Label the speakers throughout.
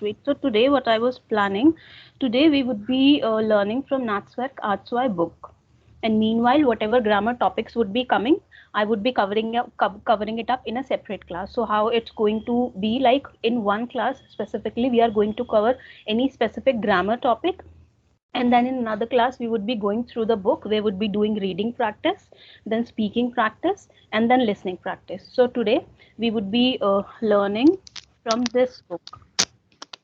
Speaker 1: Great. So today what I was planning, today we would be learning from Natswerk Artswai book. And meanwhile, whatever grammar topics would be coming, I would be covering it up in a separate class. So how it's going to be like in one class specifically, we are going to cover any specific grammar topic, and then in another class we would be going through the book. We would be doing reading practice, then speaking practice, and then listening practice. So today we would be learning from this book.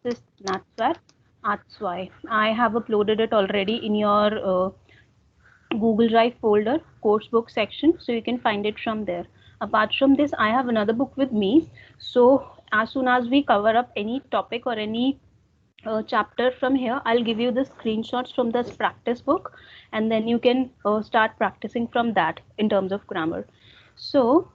Speaker 1: This is Natswar Atswai. I have uploaded it already in your Google Drive folder, course book section, so you can find it from there. Apart from this, I have another book with me. So as soon as we cover up any topic or any chapter from here, I'll give you the screenshots from this practice book, and then you can start practicing from that in terms of grammar. So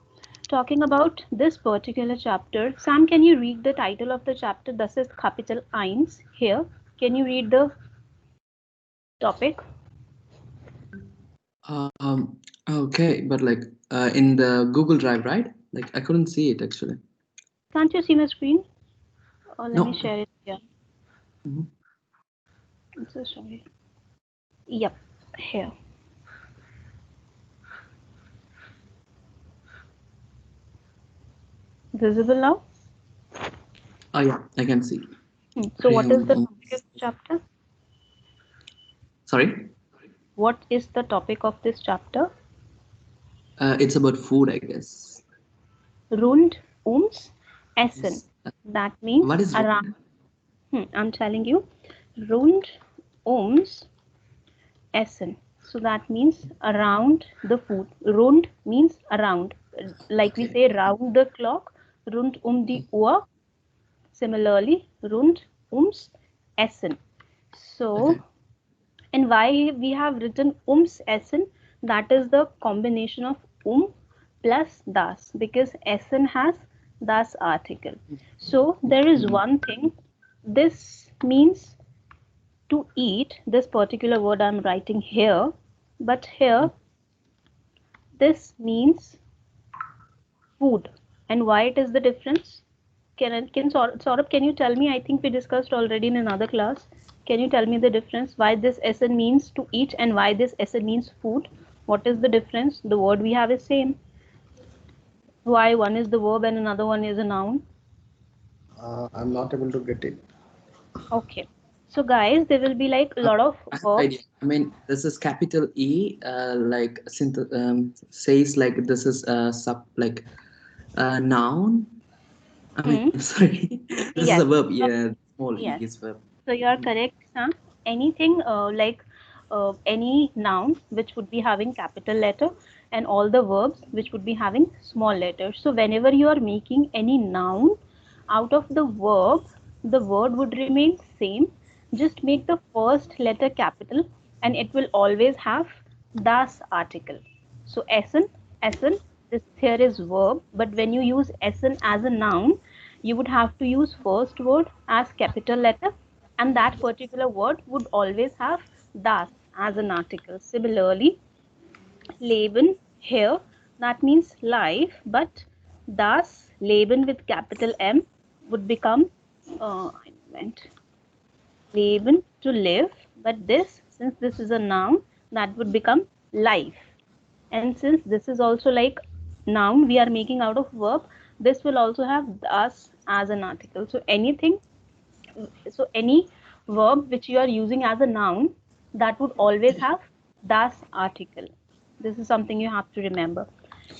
Speaker 1: talking about this particular chapter, Sam, can you read the title of the chapter? This is Kapitel 1 here. Can you read the topic?
Speaker 2: Okay, but like in the Google Drive, right? Like I couldn't see it actually.
Speaker 1: Can't you see my screen? Let me
Speaker 2: No.
Speaker 1: share it here.
Speaker 2: Mhm.
Speaker 1: I'm so sorry. Yep, here. Visible now?
Speaker 2: Oh yeah, I can see.
Speaker 1: So what is the
Speaker 2: Real-
Speaker 1: topic of the chapter?
Speaker 2: Sorry,
Speaker 1: What is the topic of this chapter?
Speaker 2: it's about food, I guess.
Speaker 1: Rund ums Essen.
Speaker 2: Yes.
Speaker 1: That means
Speaker 2: What is
Speaker 1: around.
Speaker 2: rund?
Speaker 1: I'm telling you, rund ums Essen. So that means around the food. Rund means around. Like we
Speaker 2: Okay.
Speaker 1: say round the clock, rund die Uhr. Similarly, rund ums Essen. So,
Speaker 2: Okay.
Speaker 1: and why we have written ums Essen? That is the combination of plus das, because Essen has das article. So there is
Speaker 2: Mhm.
Speaker 1: one thing. This means to eat, this particular word I'm writing here, but here this means food. And why it is the difference? Saurabh, can you tell me? I think we discussed already in another class. Can you tell me the difference? Why this SN means to eat and why this SN means food? What is the difference? The word we have is same. Why one is the verb and another one is a noun?
Speaker 3: I'm not able to get it.
Speaker 1: Okay. So guys, there will be like a
Speaker 2: Uh,
Speaker 1: lot of
Speaker 2: I have an idea.
Speaker 1: verbs.
Speaker 2: I mean, this is capital E, like says like this is sub like noun. I mean,
Speaker 1: Hmm.
Speaker 2: sorry, this is a
Speaker 1: Yes.
Speaker 2: verb. Yeah, small e
Speaker 1: Yes.
Speaker 2: is verb.
Speaker 1: So you are correct, Sam. Anything like any noun which would be having capital letter, and all the verbs which would be having small letters. So whenever you are making any noun out of the verb, the word would remain same. Just make the first letter capital and it will always have das article. So Essen, this here is verb, but when you use Essen as a noun, you would have to use first word as capital letter, and that particular word would always have das as an article. Similarly, Leben here, that means life, but das Leben with capital M would become I meant Leben to live, but this, since this is a noun, that would become life. And since this is also like noun we are making out of verb, this will also have das as an article. So anything, so any verb which you are using as a noun, that would always have das article. This is something you have to remember.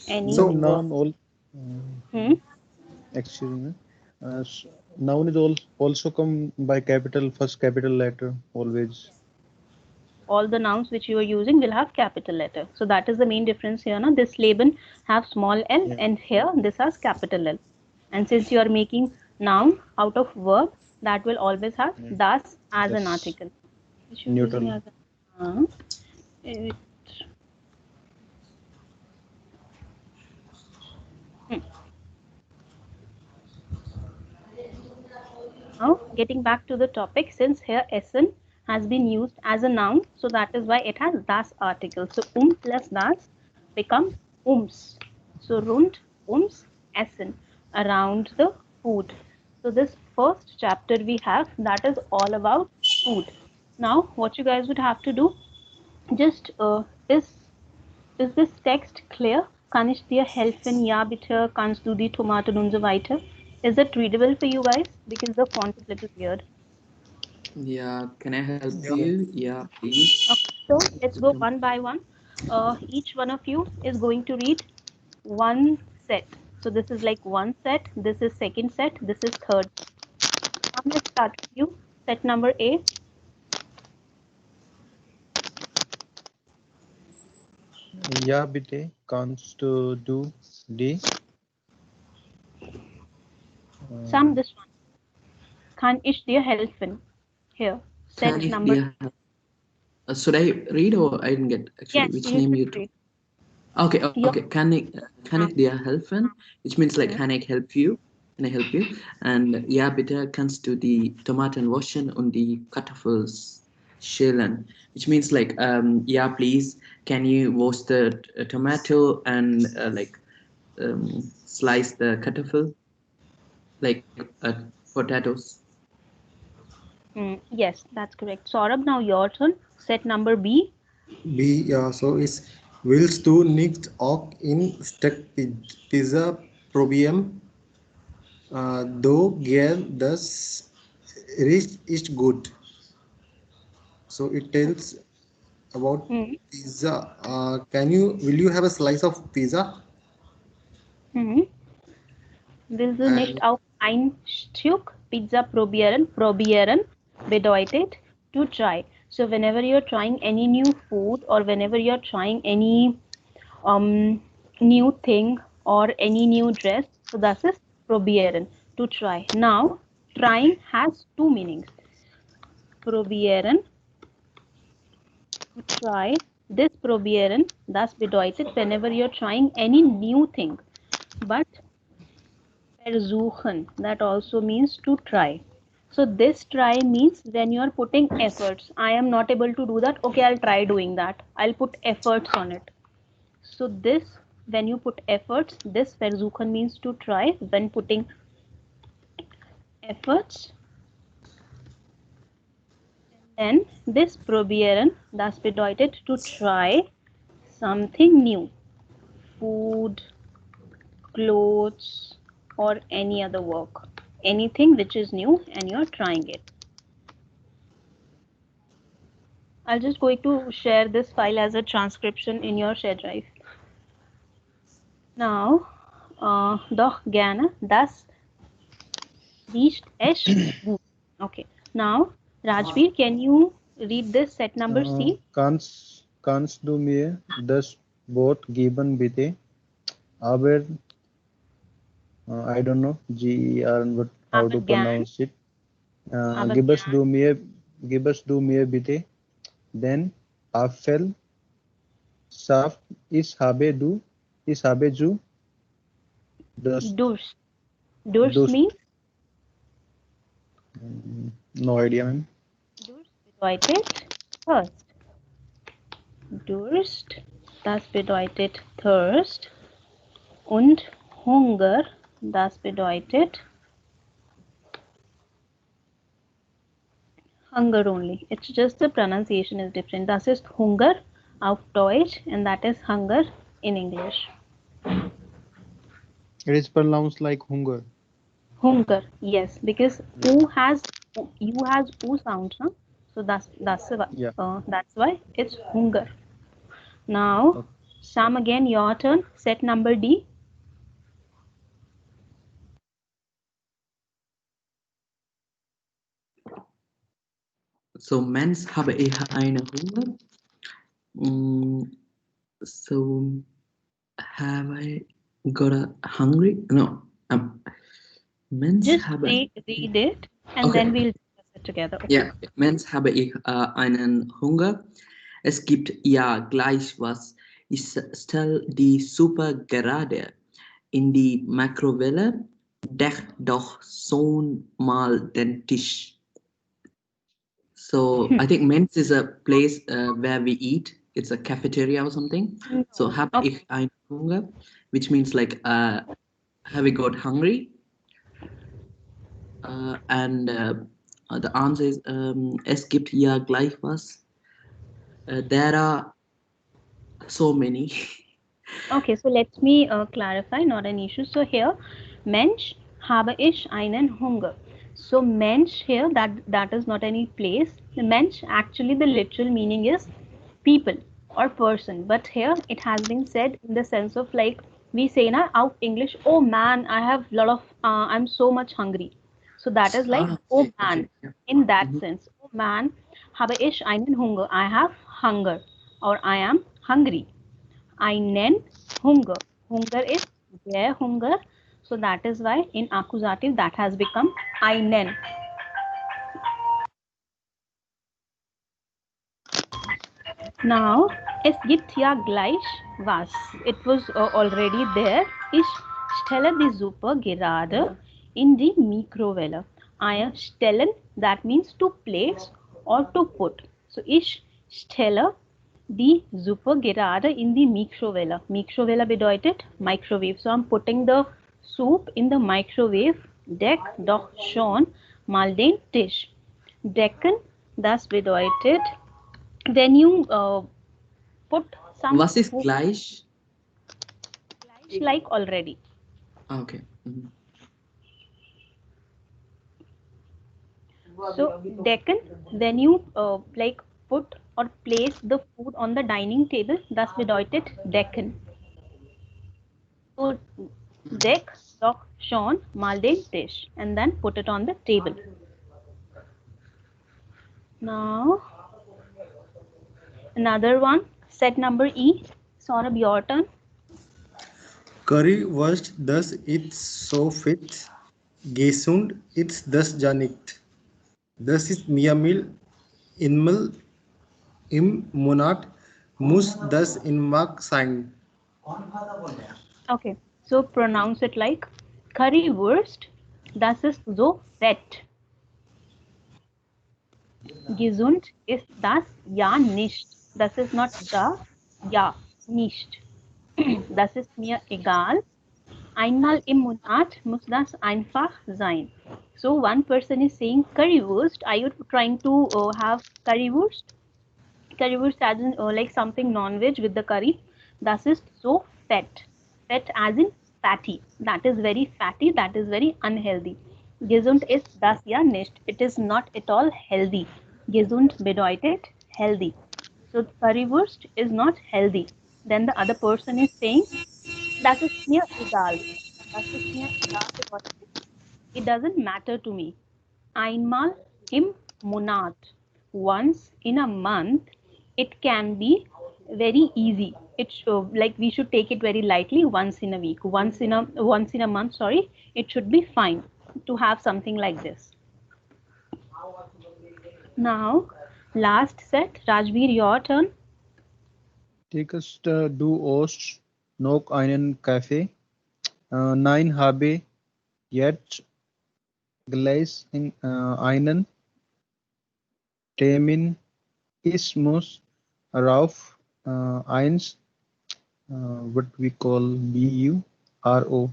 Speaker 1: Any
Speaker 3: No,
Speaker 1: verb.
Speaker 2: So
Speaker 3: noun all
Speaker 1: Hmm?
Speaker 3: actually. Noun is also come by capital first capital letter always.
Speaker 1: All the nouns which you are using will have capital letter. So that is the main difference here. Na? This Leben have small l,
Speaker 3: Yeah.
Speaker 1: and here this has capital L. And since you are making noun out of verb, that will always have
Speaker 3: Yeah.
Speaker 1: das as an
Speaker 3: That's
Speaker 1: article. Which you are using
Speaker 3: neutral.
Speaker 1: as a it, hmm. Now getting back to the topic, since here Essen has been used as a noun, so that is why it has das article. So plus das become ums. So rund ums Essen, around the food. So this first chapter we have, that is all about food. Now what you guys would have to do, just is this text clear? Kann ich dir helfen? Ja, bitte. Kannst du die Tomaten und so weiter? Is it readable for you guys? Because the font is a little weird.
Speaker 2: Yeah, can I help
Speaker 3: Yeah.
Speaker 2: you? Yeah, please.
Speaker 1: Okay, so let's go one by one. Each one of you is going to read one set. So this is like one set. This is second set. This is third. Let's start with you. Set number A.
Speaker 3: Ja, bitte. Kannst du die?
Speaker 1: Sam, this one. Kann ich dir helfen? Here. Set
Speaker 2: Can
Speaker 1: number.
Speaker 2: you should I read or I didn't get actually
Speaker 1: Yes,
Speaker 2: which
Speaker 1: you
Speaker 2: name
Speaker 1: should
Speaker 2: you took?
Speaker 1: read.
Speaker 2: Okay,
Speaker 1: Your-
Speaker 2: okay. Can I dir helfen? Which means like can I help you? Can I help you? And ja, bitte kannst du die Tomaten waschen und die Kartoffels schälen? Which means like yeah, please can you wash the tomato and slice the kartoffel like potatoes?
Speaker 1: Yes, that's correct. Saurabh, now your turn. Set number B.
Speaker 4: B, yeah, so it's willst du nicht auch in Steak Pizza probieren? Though gern das rich is good. So it tells about
Speaker 1: Hmm.
Speaker 4: pizza. Will you have a slice of pizza?
Speaker 1: Hmm. Willst du nicht
Speaker 4: And
Speaker 1: auch ein Stück Pizza probieren? Probieren bedeutet to try. So whenever you're trying any new food or whenever you're trying any new thing or any new dress, so that is probieren, to try. Now trying has two meanings. Probieren, to try. This probieren, das bedeutet whenever you're trying any new thing. But versuchen, that also means to try. So this try means when you are putting efforts. I am not able to do that. Okay, I'll try doing that. I'll put efforts on it. So this, when you put efforts, this versuchen means to try when putting efforts. And then this probieren, das bedeutet to try something new. Food, clothes, or any other work. Anything which is new and you're trying it. I'll just going to share this file as a transcription in your share drive. Now, doch gerne, das riecht echt gut. Okay. Now, Rajveer, can you read this set number C?
Speaker 3: Kannst du mir das Wort geben, bitte? Aber I don't know GER and how to
Speaker 1: Aber gern.
Speaker 3: pronounce it.
Speaker 1: Aber
Speaker 3: Gibst du mir bitte den Apfel Saft? Ich habe du das
Speaker 1: Durst. Durst
Speaker 3: Durst.
Speaker 1: means?
Speaker 3: No idea, ma'am.
Speaker 1: Durst bedeutet Thirst. Durst, das bedeutet Thirst. Und Hunger, das bedeutet Hunger only. It's just the pronunciation is different. Das ist Hunger auf Deutsch and that is hunger in English.
Speaker 3: It is pronounced like hunger.
Speaker 1: Hunger, yes, because U has U sound, huh? So that's
Speaker 3: Yeah.
Speaker 1: that's why it's hunger. Now,
Speaker 3: Okay.
Speaker 1: Sam, again your turn. Set number D.
Speaker 2: So mens habe ich eine Hunger. So have I got a hungry? No. Mens
Speaker 1: Just
Speaker 2: habe
Speaker 1: read it and
Speaker 2: Okay.
Speaker 1: then we'll discuss it together. Okay?
Speaker 2: Ja, mens habe ich einen Hunger. Es gibt ja gleich was. Ich stell die Suppe gerade in die Mikrowelle. Deck doch so mal den Tisch. So I think Men's is a place where we eat. It's a cafeteria or something. So habe
Speaker 1: Okay.
Speaker 2: ich einen Hunger, which means like have I got hungry? and the answer is es gibt ja gleich was. There are so many.
Speaker 1: Okay, so let me clarify, not an issue. So here, Mensch habe ich einen Hunger. So Mensch here, that is not any place. The Mensch, actually the literal meaning is people or person. But here it has been said in the sense of like we say na out English, oh man, I have lot of, I'm so much hungry. So that is like, oh
Speaker 2: Okay,
Speaker 1: man,
Speaker 2: okay. Yeah.
Speaker 1: in that
Speaker 2: Mhm.
Speaker 1: sense. Oh man, habe ich einen Hunger. I have hunger or I am hungry. Einen Hunger. Hunger is their hunger. So that is why in accusative that has become einen. Now, es gibt ja gleich was. It was already there. Ich stelle die Suppe gerade in die Mikrowelle. I stellen, that means to place or to put. So ich stelle die Suppe gerade in die Mikrowelle. Mikrowelle bedeutet microwave. So I'm putting the soup in the microwave. Deck doch schon mal den Tisch. Decken, das bedeutet when you put some
Speaker 2: Was ist
Speaker 1: food
Speaker 2: gleich?
Speaker 1: like already.
Speaker 2: Okay. Mhm.
Speaker 1: So decken, when you like put or place the food on the dining table, das bedeutet decken. So deck doch schon mal den Tisch and then put it on the table. Now another one, set number E. Saurabh, your turn.
Speaker 4: Currywurst, das ist so fit. Gesund ist das ja nicht. Das ist mir Mehl einmal im Monat muss das in Mark sein.
Speaker 1: Okay, so pronounce it like Currywurst, das ist so fett. Gesund ist das ja nicht. Das ist not the, ja, nicht. Das ist mir egal. Einmal im Monat muss das einfach sein. So one person is saying Currywurst. Are you trying to have Currywurst? Currywurst as in like something non-veg with the curry. Das ist so fett. Fett as in fatty. That is very fatty. That is very unhealthy. Gesund ist das ja nicht. It is not at all healthy. Gesund bedeutet healthy. So Currywurst is not healthy. Then the other person is saying das ist mir egal. Das ist mir egal bedeutet it doesn't matter to me. Einmal im Monat. Once in a month. It can be very easy. It's like we should take it very lightly once in a week. Once in a month, sorry. It should be fine to have something like this. Now, last set. Rajveer, your turn.
Speaker 3: Tickets du Ost noch einen Kaffee. Nein, habe jetzt gleich in einen Termin. Ich muss rauf eins, what we call BURO.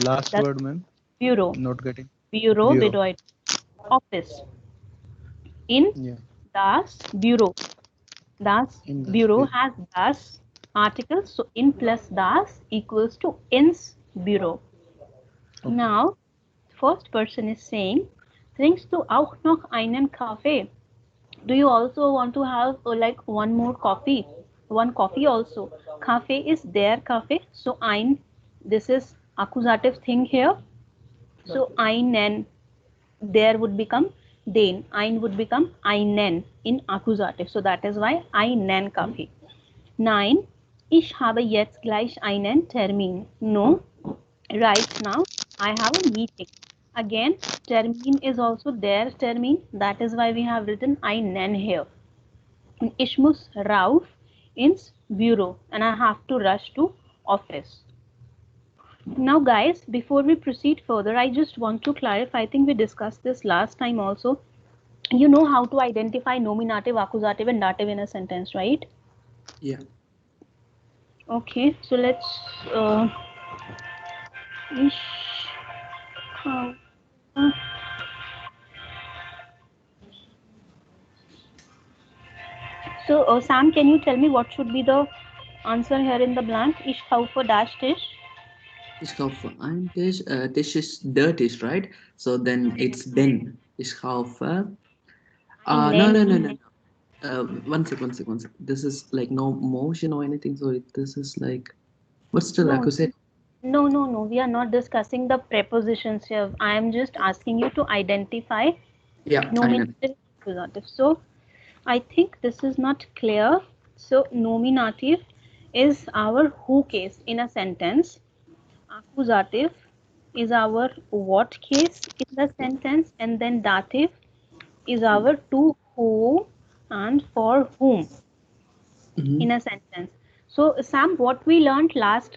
Speaker 3: Last
Speaker 1: That's
Speaker 3: word, ma'am.
Speaker 1: bureau.
Speaker 3: Not getting.
Speaker 1: Bureau
Speaker 3: Bureau.
Speaker 1: bedeutet office. In
Speaker 3: Yeah.
Speaker 1: das Bureau. Das
Speaker 3: In das
Speaker 1: Bureau
Speaker 3: Bureau.
Speaker 1: has das articles. So in plus das equals to ins Bureau.
Speaker 3: Okay.
Speaker 1: Now, first person is saying, trinkst du auch noch einen Kaffee? Do you also want to have like one more coffee? One coffee also. Kaffee is their cafe. So ein, this is accusative thing here. So einen, there would become den. Ein would become einen in accusative. So that is why einen Kaffee. Nein, ich habe jetzt gleich einen Termin. No, right now I have a meeting. Again, termin is also their termin. That is why we have written einen here. Ich muss rauf ins Bureau and I have to rush to office. Now guys, before we proceed further, I just want to clarify. I think we discussed this last time also. You know how to identify nominative, accusative and dative in a sentence, right?
Speaker 2: Yeah.
Speaker 1: Okay, so let's ich Uh, so, Sam, can you tell me what should be the answer here in the blank? Ich kaufe dash Tisch.
Speaker 2: Ich kaufe ein Tisch. Tisch is der Tisch, right? So then it's den. Ich kaufe. No,
Speaker 1: Einen.
Speaker 2: no, no, no, no. One sec. This is like no motion or anything. So this is like, what's still
Speaker 1: No,
Speaker 2: accusate?
Speaker 1: no. We are not discussing the prepositions here. I am just asking you to identify
Speaker 2: Yeah,
Speaker 1: nominative, accusative. So, I think this is not clear. So, nominative is our who case in a sentence. Accusative is our what case in the sentence, and then dative is our to whom and for whom in a sentence. So Sam, what we learned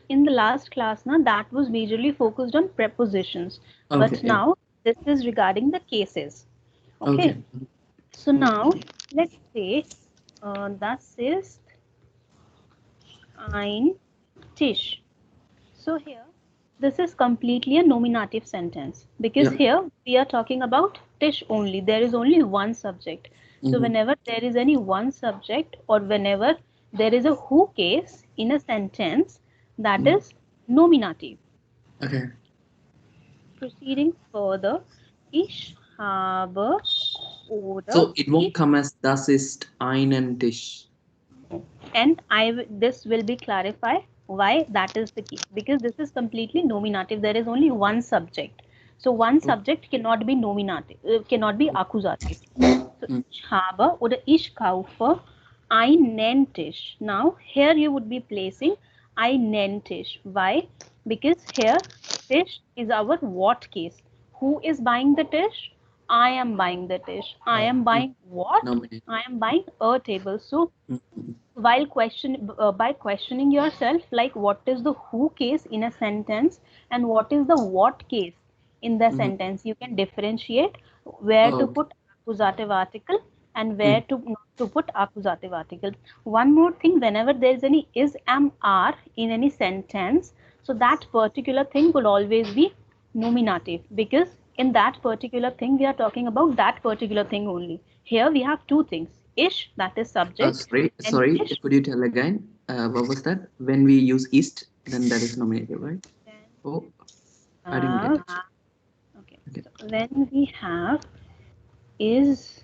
Speaker 1: in the last class, that was majorly focused on prepositions.
Speaker 2: Okay,
Speaker 1: But
Speaker 2: yeah.
Speaker 1: now this is regarding the cases. Okay.
Speaker 2: Okay.
Speaker 1: So now let's say das ist ein Tisch. So here this is completely a nominative sentence because
Speaker 2: Yeah.
Speaker 1: here we are talking about Tisch only. There is only one subject. So whenever there is any one subject or whenever there is a who case in a sentence, that is nominative.
Speaker 2: Okay.
Speaker 1: Proceeding further, ich habe oder
Speaker 2: So it won't come as das ist einen Tisch.
Speaker 1: and this will be clarified why that is the case, because this is completely nominative. There is only one subject, so one subject cannot be nominative, cannot be accusative. So ich habe oder ich kaufe einen Tisch. Now here you would be placing einen Tisch. Why? Because here Tisch is our what case. Who is buying the Tisch? I am buying the Tisch. I am buying what?
Speaker 2: Nominative.
Speaker 1: I am buying a table. So while by questioning yourself, like what is the who case in a sentence and what is the what case in the sentence, you can differentiate where to put accusative article and where to not to put accusative article. One more thing, whenever there is any is, am, are in any sentence, so that particular thing will always be nominative, because in that particular thing we are talking about that particular thing only. Here we have two things: ish, that is subject, and
Speaker 2: Sorry.
Speaker 1: ish,
Speaker 2: Could you tell again? What was that? When we use east, then that is nominative, right? Oh, I didn't get it.
Speaker 1: okay. So when we have is,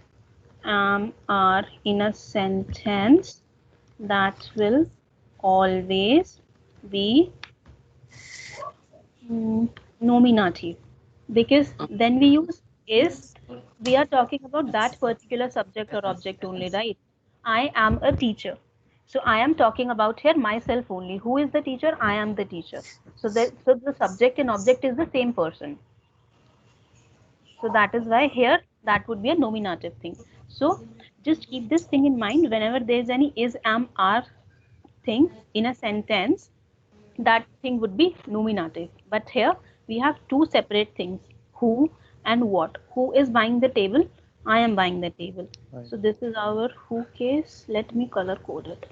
Speaker 1: are in a sentence, that will always be nominative, because then we use is, we are talking about that particular subject or object only, right? I am a teacher, so I am talking about here myself only. Who is the teacher? I am the teacher. So the subject and object is the same person. So that is why here that would be a nominative thing. So just keep this thing in mind whenever there is any is, am, are thing in a sentence, that thing would be nominative. But here we have two separate things: who and what. Who is buying the table? I am buying the table.
Speaker 3: Right.
Speaker 1: So this is our who case. Let me color code it.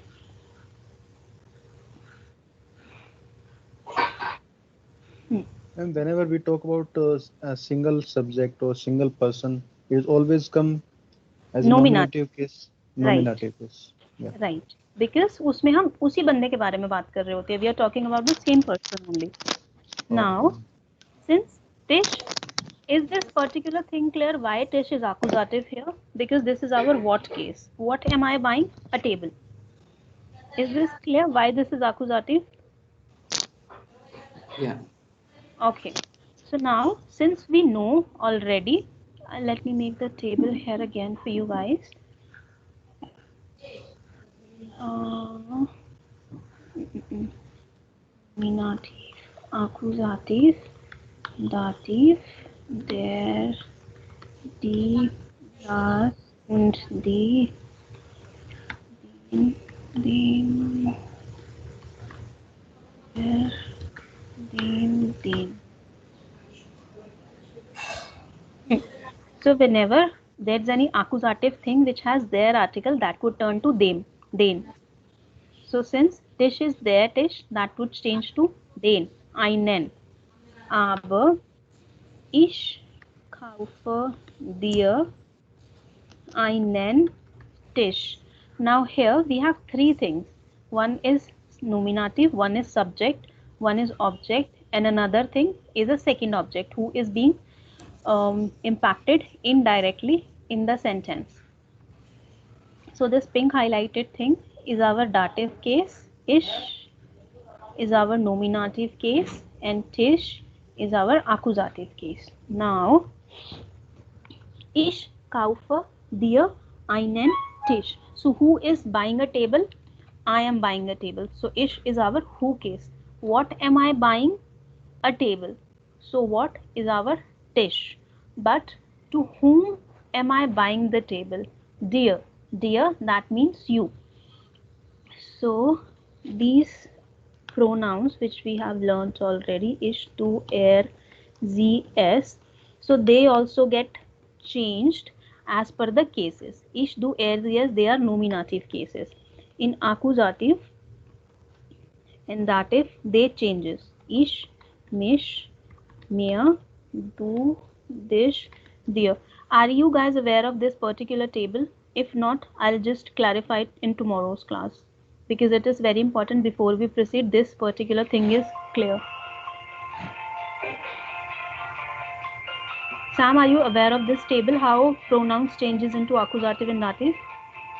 Speaker 3: And whenever we talk about a single subject or single person, it always come as a nominative case. Nominative case. Yeah.
Speaker 1: Right. Because उसमें हम उसी बंदे के बारे में बात कर रहे होते हैं. We are talking about the same person only. Now, since Tish, is this particular thing clear why Tish is accusative here? Because this is our what case. What am I buying? A table. Is this clear why this is accusative?
Speaker 2: Yeah.
Speaker 1: Okay. So now, since we know already, let me make the table here again for you guys. Nominative, accusative, dative, der, die, das und die, den, der, den. So whenever there's any accusative thing which has their article, that would turn to them, den. So since Tisch is their Tisch, that would change to den, einen. Aber Ich kaufe dir einen Tisch. Now here we have three things. One is nominative, one is subject, one is object, and another thing is a second object who is being impacted indirectly in the sentence. So this pink highlighted thing is our dative case, ish is our nominative case, and tish is our accusative case. Now, ich kaufe dir einen Tisch. So who is buying a table? I am buying a table. So ish is our who case. What am I buying? A table. So what is our tish? But to whom am I buying the table? Dear. Dear, that means you. So these pronouns which we have learnt already, ish, to, er, z, s, so they also get changed as per the cases. Ish, do, er, z, s, they are nominative cases. In accusative and dative they changes. Ish, mish, mir, du, dish, dir. Are you guys aware of this particular table? If not, I'll just clarify it in tomorrow's class, because it is very important. Before we proceed, this particular thing is clear. Sam, are you aware of this table, how pronouns changes into accusative and dative?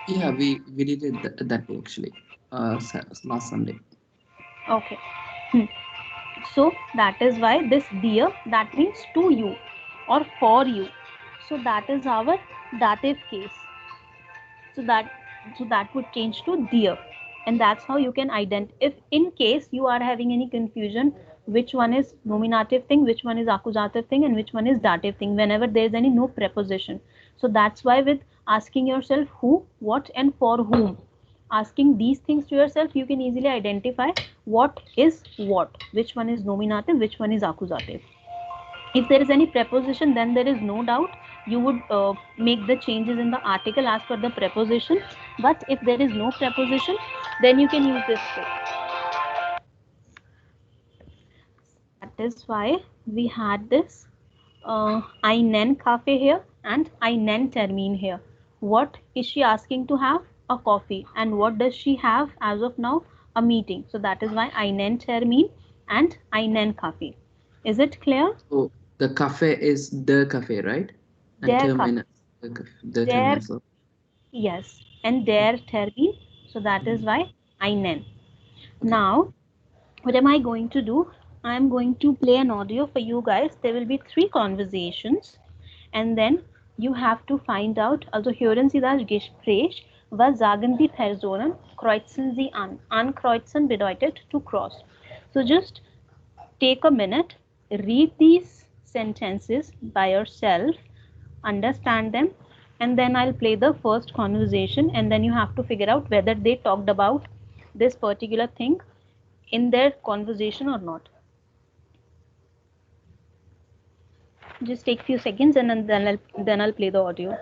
Speaker 2: Yeah, we did it that day actually, last Sunday.
Speaker 1: Okay. So that is why this dear, that means to you or for you. So that is our dative case. So that would change to dear, and that's how you can identify. If in case you are having any confusion, which one is nominative thing, which one is accusative thing, and which one is dative thing, whenever there is any no preposition. So that's why with asking yourself who, what, and for whom, asking these things to yourself, you can easily identify what is what, which one is nominative, which one is accusative. If there is any preposition, then there is no doubt you would make the changes in the article as per the preposition. But if there is no preposition, then you can use this trick. That is why we had this einen Kaffee here and einen Termin here. What is she asking to have? A coffee. And what does she have as of now? A meeting. So that is why einen Termin and einen Kaffee. Is it clear?
Speaker 2: So the cafe is the cafe, right? And
Speaker 1: Der
Speaker 2: terminus, the terminus.
Speaker 1: Yes, and der Termin. So that is why einen.
Speaker 2: Okay.
Speaker 1: Now, what am I going to do? I am going to play an audio for you guys. There will be 3 conversations, and then you have to find out. Also hören Sie das Gespräch. Was sagen die Personen? Kreuzen Sie an. Ankreuzen bedeutet to cross. So just take a minute, read these sentences by yourself, understand them, and then I'll play the first conversation, and then you have to figure out whether they talked about this particular thing in their conversation or not. Just take few seconds, and then I'll play the audio.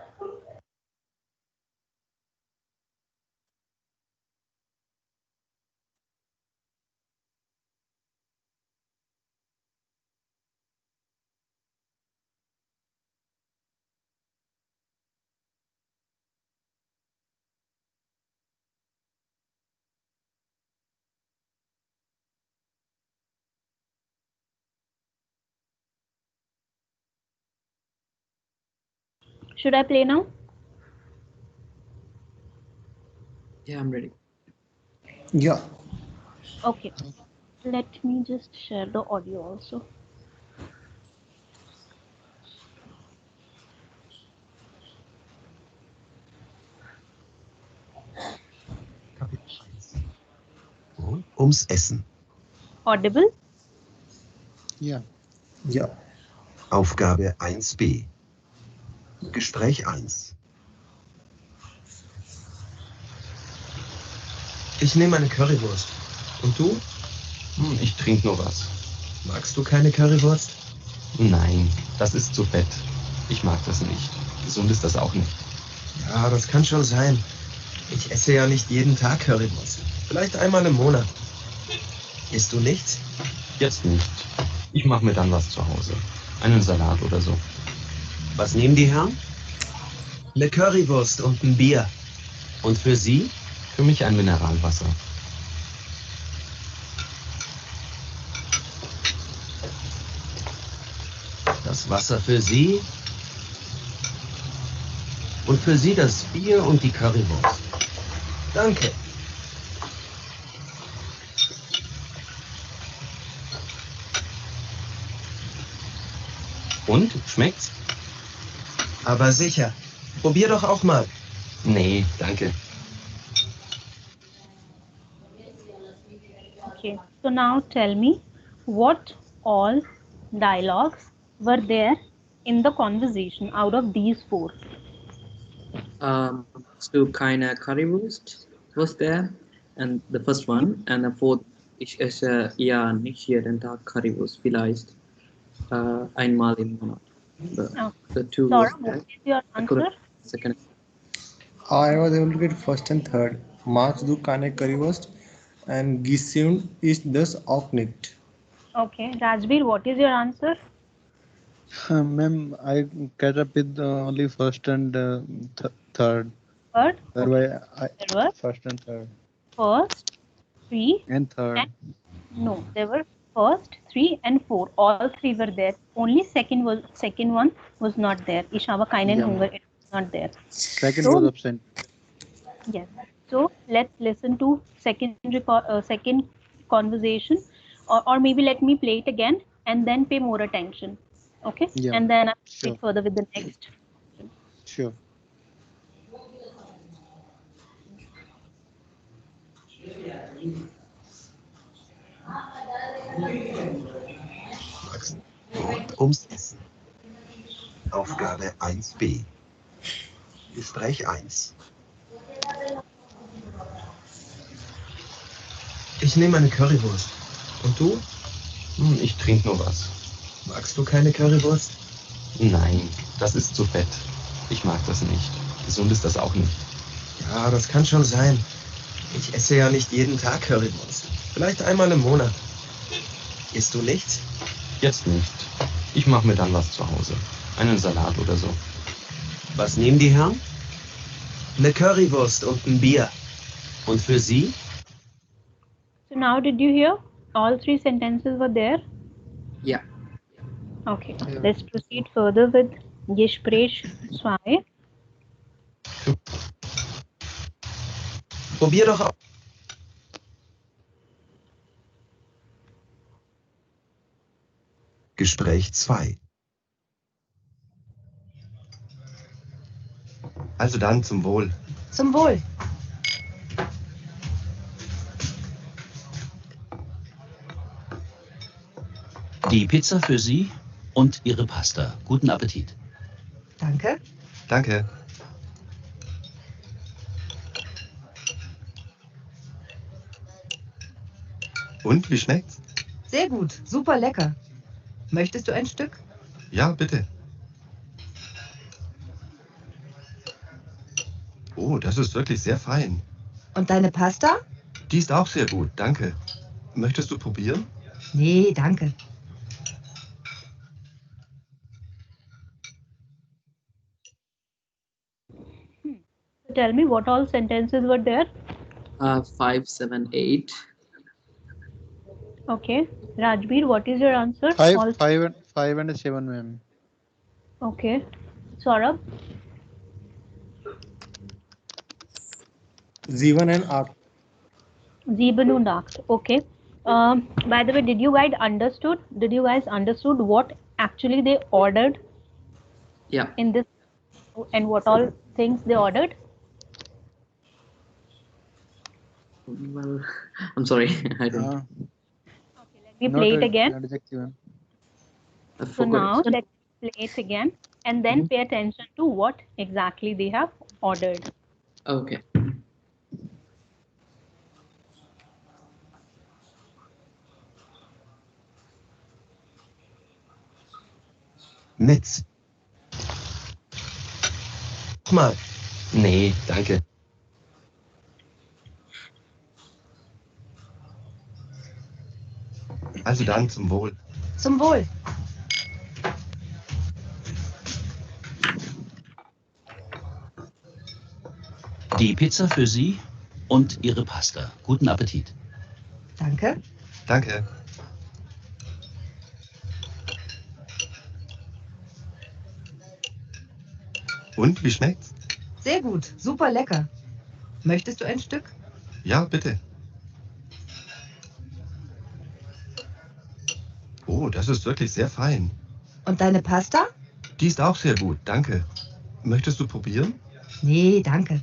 Speaker 1: Should I play now?
Speaker 2: Yeah, I'm ready.
Speaker 4: Yeah.
Speaker 1: Okay. Let me just share the audio also.
Speaker 5: Kapitel 1. Ums Essen.
Speaker 1: Audible?
Speaker 3: Yeah.
Speaker 4: Yeah.
Speaker 5: Aufgabe 1b. Gespräch 1. Ich nehme eine Currywurst. Und du?
Speaker 6: Ich trinke nur was.
Speaker 5: Magst du keine Currywurst?
Speaker 6: Nein, das ist zu fett. Ich mag das nicht. Gesund ist das auch nicht.
Speaker 5: Ja, das kann schon sein. Ich esse ja nicht jeden Tag Currywurst. Vielleicht einmal im Monat. Isst du nichts?
Speaker 6: Jetzt nicht. Ich mache mir dann was zu Hause. Einen Salat oder so.
Speaker 5: Was nehmen die Herren? Eine Currywurst und ein Bier. Und für Sie?
Speaker 6: Für mich ein Mineralwasser.
Speaker 5: Das Wasser für Sie. Und für Sie das Bier und die Currywurst. Danke.
Speaker 6: Und? Schmeckt's?
Speaker 5: Aber sicher. Probier doch auch mal.
Speaker 6: Nee, danke.
Speaker 1: Okay, so now tell me what all dialogues were there in the conversation out of these four?
Speaker 2: So keine Currywurst was there, and the first one, and the fourth ist ja nicht jeden Tag Currywurst, vielleicht einmal im Monat. The two was
Speaker 1: Saurabh,
Speaker 2: there.
Speaker 1: what is your
Speaker 2: I couldn't
Speaker 1: answer?
Speaker 2: second.
Speaker 4: I was able to get first and third. Magst du keine Currywurst? And gesund ist das auch nicht.
Speaker 1: Okay, Rajbir, what is your answer?
Speaker 3: Ma'am, I catch up with only first and third.
Speaker 1: Third?
Speaker 3: Whereby
Speaker 1: There were
Speaker 3: first and third.
Speaker 1: first, three,
Speaker 3: And third.
Speaker 1: and no, there were first, 3 and 4. All three were there. Only second one was not there. Ishava Kainen
Speaker 3: Yeah.
Speaker 1: Hunger, it was not there.
Speaker 3: Second
Speaker 1: So-
Speaker 3: was absent.
Speaker 1: Yes. So let's listen to second conversation, or maybe let me play it again and then pay more attention. Okay.
Speaker 3: Yeah.
Speaker 1: And then I'll
Speaker 3: Sure.
Speaker 1: proceed further with the next.
Speaker 3: Sure.
Speaker 5: Max. Rund ums Essen. Aufgabe 1b. Gespräch 1. Ich nehme eine Currywurst. Und du?
Speaker 6: Ich trinke nur was.
Speaker 5: Magst du keine Currywurst?
Speaker 6: Nein, das ist zu fett. Ich mag das nicht. Gesund ist das auch nicht.
Speaker 5: Ja, das kann schon sein. Ich esse ja nicht jeden Tag Currywurst. Vielleicht einmal im Monat. Isst du nichts?
Speaker 6: Jetzt nicht. Ich mache mir dann was zu Hause. Einen Salat oder so.
Speaker 5: Was nehmen die Herren? Eine Currywurst und ein Bier. Und für Sie?
Speaker 1: So now did you hear? All three sentences were there.
Speaker 2: Yeah.
Speaker 1: Okay.
Speaker 3: Yeah.
Speaker 1: Let's proceed further with Gespräch 2.
Speaker 5: Probier doch auch. Gespräch 2.
Speaker 6: Also dann zum Wohl.
Speaker 7: Zum Wohl.
Speaker 8: Die Pizza für Sie und Ihre Pasta. Guten Appetit.
Speaker 7: Danke.
Speaker 6: Danke. Und, wie schmeckt's?
Speaker 7: Sehr gut. Super lecker. Möchtest du ein Stück?
Speaker 6: Ja, bitte. Oh, das ist wirklich sehr fein.
Speaker 7: Und deine Pasta?
Speaker 6: Die ist auch sehr gut, danke. Möchtest du probieren?
Speaker 7: Nee, danke.
Speaker 1: Tell me what all sentences were there.
Speaker 2: 5, 7, 8.
Speaker 1: Okay. Rajbir, what is your answer?
Speaker 3: Five,
Speaker 1: All-
Speaker 3: five and 7, ma'am.
Speaker 1: Okay. Saurabh?
Speaker 4: 7 and 8.
Speaker 1: 7 und 8. Okay. By the way, did you guys understood? Did you guys understood what actually they ordered
Speaker 2: Yeah.
Speaker 1: in this, and what all things they ordered?
Speaker 2: Well, I'm sorry. I don't.
Speaker 1: Let me play it again.
Speaker 3: Not exactly, ma'am.
Speaker 2: I
Speaker 1: So
Speaker 2: forgot.
Speaker 1: now let's play it again and then pay attention to what exactly they have ordered.
Speaker 2: Okay.
Speaker 5: Netz. Mal.
Speaker 6: Nee, danke. Also dann zum Wohl.
Speaker 7: Zum Wohl.
Speaker 8: Die Pizza für Sie und Ihre Pasta. Guten Appetit.
Speaker 7: Danke.
Speaker 6: Danke. Und, wie schmeckt's?
Speaker 7: Sehr gut. Super lecker. Möchtest du ein Stück?
Speaker 6: Ja, bitte. Oh, das ist wirklich sehr fein.
Speaker 7: Und deine Pasta?
Speaker 6: Die ist auch sehr gut, danke. Möchtest du probieren?
Speaker 7: Nee, danke.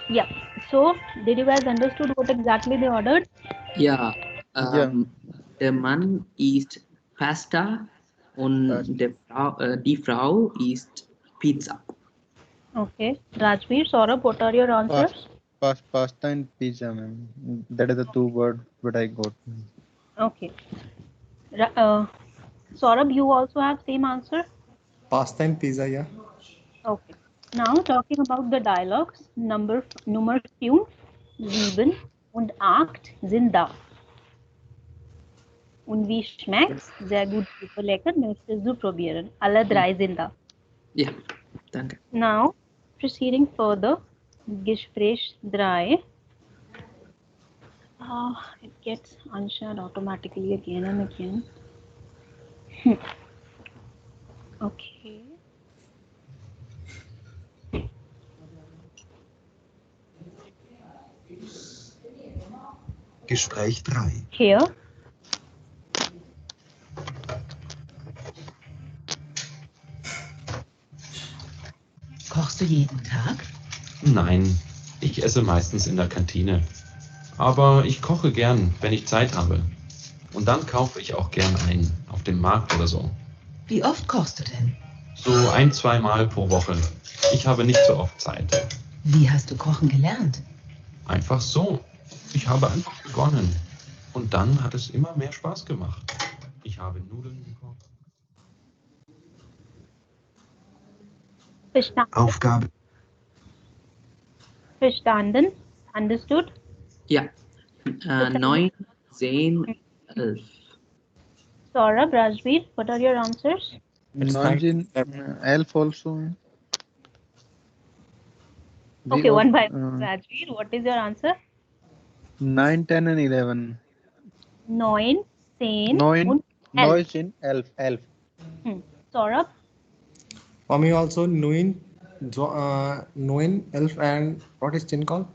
Speaker 1: Yeah. So, did you guys understood what exactly they ordered?
Speaker 2: Yeah.
Speaker 3: Yeah.
Speaker 2: Der Mann isst Pasta und die Frau isst Pizza.
Speaker 1: Okay. Rajveer, Saurabh, what are your answers?
Speaker 3: Pasta and pizza, ma'am. That is the two word what I got.
Speaker 1: Okay. Saurabh, you also have same answer?
Speaker 4: Pasta and pizza, yeah.
Speaker 1: Okay. Now talking about the dialogues. Nummer 5, 7 und 8 sind da. Und wie schmeckt's? Sehr gut, super lecker. Möchtest du probieren? Alle 3 sind da.
Speaker 2: Ja, danke.
Speaker 1: Now, proceeding further, Gespräch 3. It gets unshared automatically again and again. Okay.
Speaker 6: Gespräch 3.
Speaker 1: Here.
Speaker 7: Kochst du jeden Tag?
Speaker 6: Nein, ich esse meistens in der Kantine. Aber ich koche gern, wenn ich Zeit habe. Und dann kaufe ich auch gern ein, auf dem Markt oder so.
Speaker 7: Wie oft kochst du denn?
Speaker 6: So 1-2 Mal pro Woche. Ich habe nicht so oft Zeit.
Speaker 7: Wie hast du kochen gelernt?
Speaker 6: Einfach so. Ich habe einfach begonnen. Und dann hat es immer mehr Spaß gemacht. Ich habe Nudeln gekocht.
Speaker 1: Verstanden?
Speaker 6: Aufgabe.
Speaker 1: Verstanden? Understood?
Speaker 2: Ja. 9, 10, 11.
Speaker 1: Saurabh, Rajveer, what are your answers?
Speaker 4: It's
Speaker 3: 19, elf also. We
Speaker 1: Okay, one by
Speaker 3: of,
Speaker 1: Rajveer, what is your answer?
Speaker 3: 9, 10 and 11.
Speaker 1: 9, 10
Speaker 3: 9,
Speaker 1: und 11.
Speaker 3: noise in elf.
Speaker 1: Saurabh,
Speaker 4: For me also, knowing, elf and what is 10 called?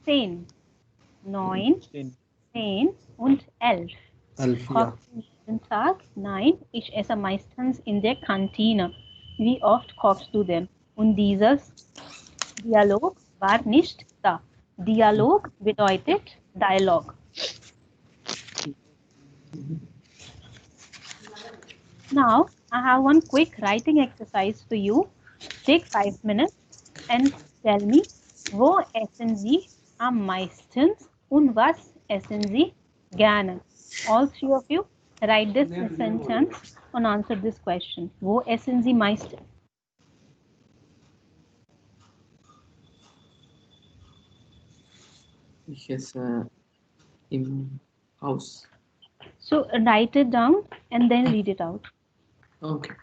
Speaker 1: 10. 9, 10 und 11.
Speaker 4: Elf, yeah.
Speaker 1: Kochst du jeden Tag? Nein, ich esse meistens in der Kantine. Wie oft kochst du denn? Und dieses Dialog war nicht da. Dialog bedeutet Dialog. Now, I have one quick writing exercise for you. Take 5 minutes and tell me, wo essen Sie am meisten und was essen Sie gerne? All 3 of you write this sentence and answer this question. Wo essen Sie meisten?
Speaker 2: Ich esse im Haus.
Speaker 1: So write it down and then read it out.
Speaker 2: Okay.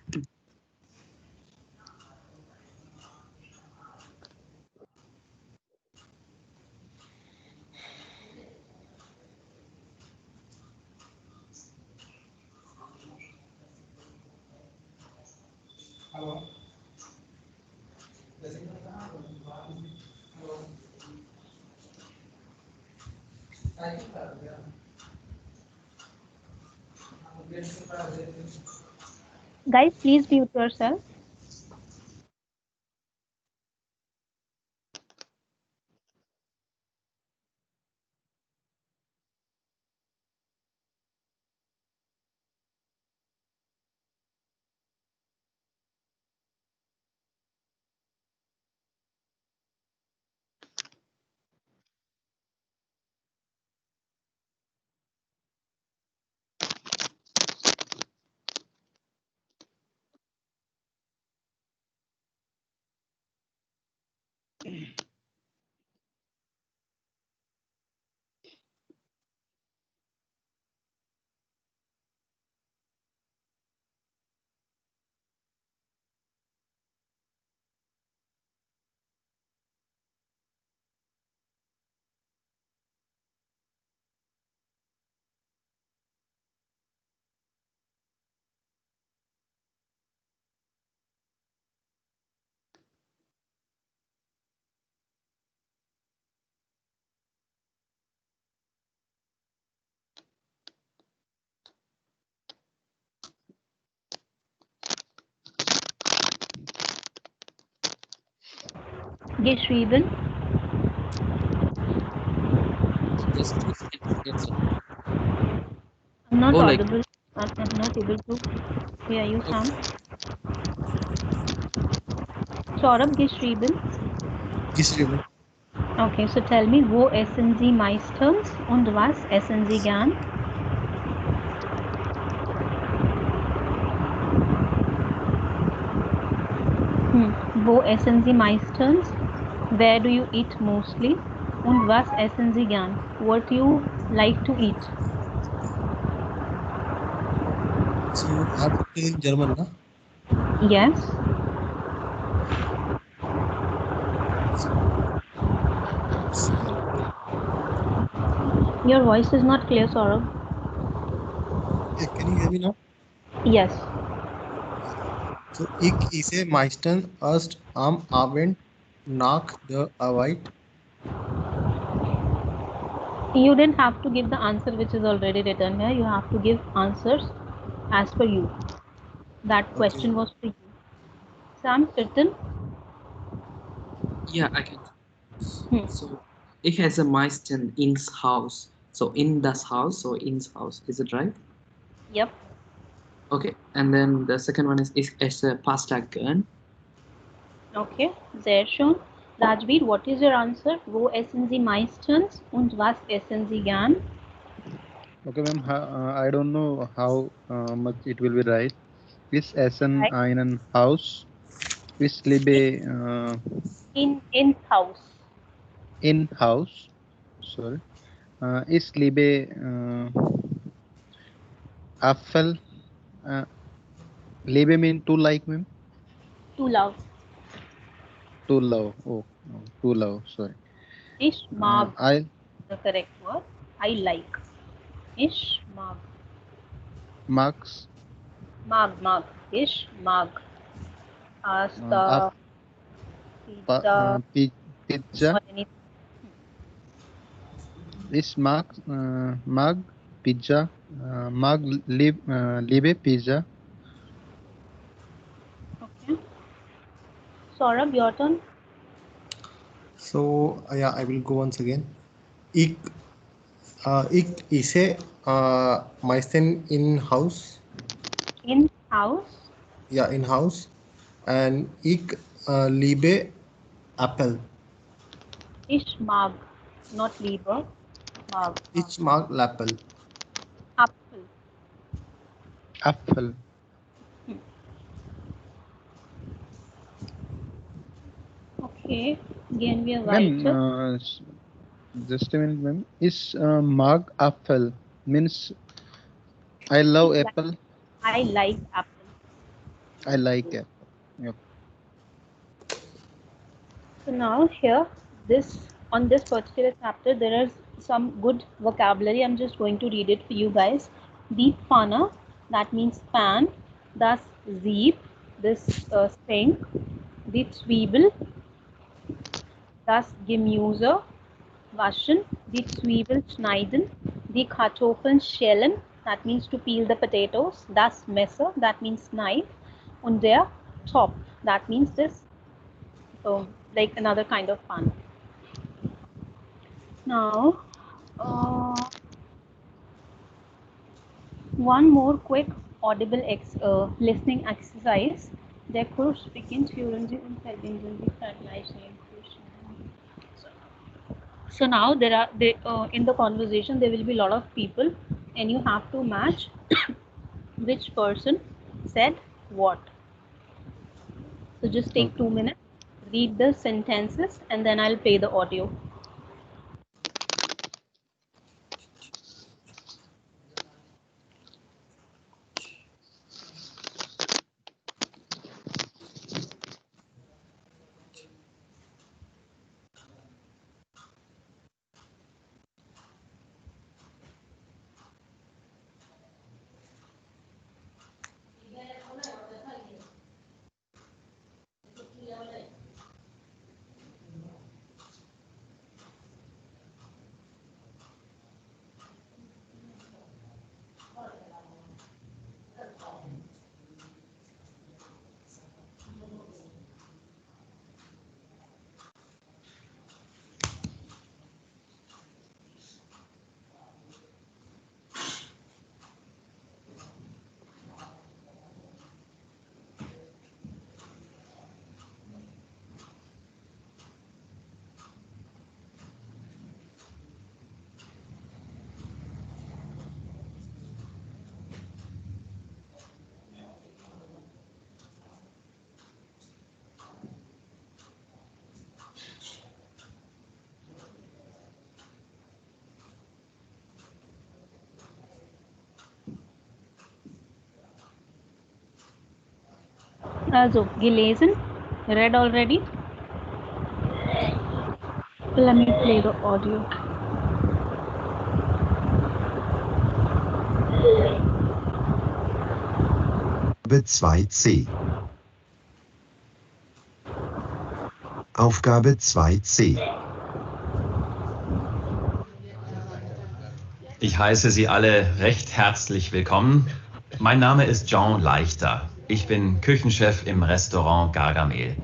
Speaker 1: Guys, please mute yourself. Geschrieben.
Speaker 2: Just 2 seconds.
Speaker 1: I'm not
Speaker 2: Oh, like
Speaker 1: audible. I'm not able to hear you, Sam. Saurabh, geschrieben.
Speaker 4: Geschrieben.
Speaker 1: Okay, so tell me, wo essen Sie meistens und was essen Sie gern? Wo essen Sie meistens? Where do you eat mostly? Und was essen Sie gern? What do you like to eat?
Speaker 4: So I will say in German, na?
Speaker 1: Yes. Your voice is not clear, Saurabh.
Speaker 4: Can you hear me now?
Speaker 1: Yes.
Speaker 4: So ich esse meistens erst am Abend nach der Arbeit.
Speaker 1: You didn't have to give the answer which is already written here. You have to give answers as per you. That question was for you. Sam, written?
Speaker 2: yeah, I can. So ich esse meistens ins Haus. So in das Haus, so ins Haus. Is it right?
Speaker 1: Yep.
Speaker 2: Okay. And then the second one is ich esse Pasta gern.
Speaker 1: Okay. Sehr schön. Rajveer, what is your answer? Wo essen Sie meistens und was essen Sie gern?
Speaker 3: Okay, ma'am. I don't know how much it will be right. Is Essen
Speaker 1: Right.
Speaker 3: einen Haus? Is lebe
Speaker 1: In house.
Speaker 3: in house? Sorry. Is lebe Apfel? Lebe mean to like, ma'am?
Speaker 1: To love.
Speaker 3: To love. Oh, no, to love. Sorry.
Speaker 1: Ich mag.
Speaker 3: I
Speaker 1: The correct word. I like. Ich mag.
Speaker 3: Max.
Speaker 1: Mag. Ich mag.
Speaker 3: Af,
Speaker 1: Pasta, pizza,
Speaker 3: pizza.
Speaker 1: or anything.
Speaker 3: Is mag pizza. Mag libe pizza.
Speaker 1: Okay. Saurabh, your turn.
Speaker 4: So yeah, I will go once again. Ich esse meistens in house.
Speaker 1: In house.
Speaker 4: Yeah, in house. And ich liebe Apple.
Speaker 1: Ich mag. Not lieber. Mag.
Speaker 4: Ich mag Apple.
Speaker 1: Apfel.
Speaker 3: Apfel.
Speaker 1: Okay. Gehen wir
Speaker 3: Ma'am,
Speaker 1: weiter.
Speaker 3: just a minute, ma'am. Is mag apfel means I love apple.
Speaker 1: I like apple.
Speaker 3: I like apple. Yep.
Speaker 1: So now here, on this particular chapter, there is some good vocabulary. I'm just going to read it for you guys. Die Pfanne, that means pan. Das Sieb, this thing. Die Zwiebel, das Gemüse, waschen. Die Zwiebel schneiden. Die Kartoffeln schälen, that means to peel the potatoes. Das Messer, that means knife. Und der Topf, that means this like another kind of pan. Now, one more quick audible listening exercise. Der Kurs beginnt, hören Sie und verbinden Sie vergleichen. So now in the conversation there will be a lot of people, and you have to match which person said what. So just take 2 minutes, read the sentences, and then I'll play the audio. Also, gelesen, read already. Let me play the audio.
Speaker 5: Aufgabe 2c. Aufgabe 2c.
Speaker 6: Ich heiße Sie alle recht herzlich willkommen. Mein Name ist Jean Leichter. Ich bin Küchenchef im Restaurant Gargamel.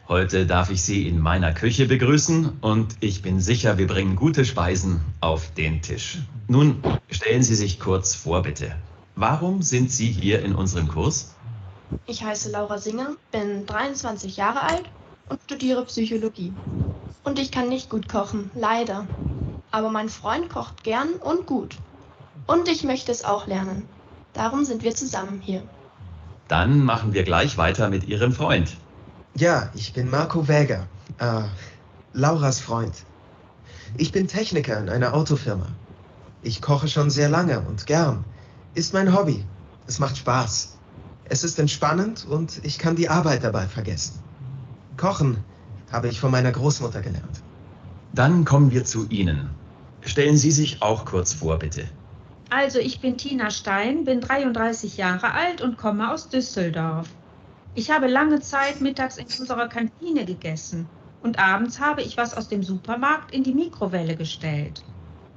Speaker 6: Heute darf ich Sie in meiner Küche begrüßen und ich bin sicher, wir bringen gute Speisen auf den Tisch. Nun stellen Sie sich kurz vor, bitte. Warum sind Sie hier in unserem Kurs?
Speaker 9: Ich heiße Laura Singer, bin 23 Jahre alt und studiere Psychologie. Und ich kann nicht gut kochen, leider. Aber mein Freund kocht gern und gut. Und ich möchte es auch lernen. Darum sind wir zusammen hier.
Speaker 6: Dann machen wir gleich weiter mit Ihrem Freund.
Speaker 5: Ja, ich bin Marco Wäger, Lauras Freund. Ich bin Techniker in einer Autofirma. Ich koche schon sehr lange und gern. Ist mein Hobby. Es macht Spaß. Es ist entspannend und ich kann die Arbeit dabei vergessen. Kochen habe ich von meiner Großmutter gelernt.
Speaker 6: Dann kommen wir zu Ihnen. Stellen Sie sich auch kurz vor, bitte.
Speaker 10: Also, ich bin Tina Stein, bin 33 Jahre alt und komme aus Düsseldorf. Ich habe lange Zeit mittags in unserer Kantine gegessen und abends habe ich was aus dem Supermarkt in die Mikrowelle gestellt.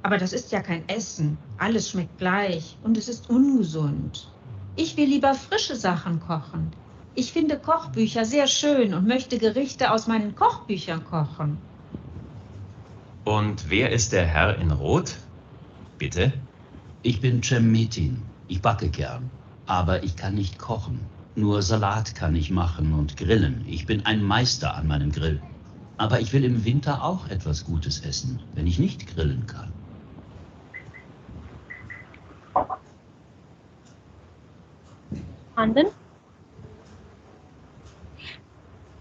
Speaker 10: Aber das ist ja kein Essen. Alles schmeckt gleich und es ist ungesund. Ich will lieber frische Sachen kochen. Ich finde Kochbücher sehr schön und möchte Gerichte aus meinen Kochbüchern kochen.
Speaker 6: Und wer ist der Herr in Rot? Bitte?
Speaker 8: Ich bin Cem Metin. Ich backe gern. Aber ich kann nicht kochen. Nur Salat kann ich machen und grillen. Ich bin ein Meister an meinem Grill. Aber ich will im Winter auch etwas Gutes essen, wenn ich nicht grillen kann.
Speaker 1: Andan?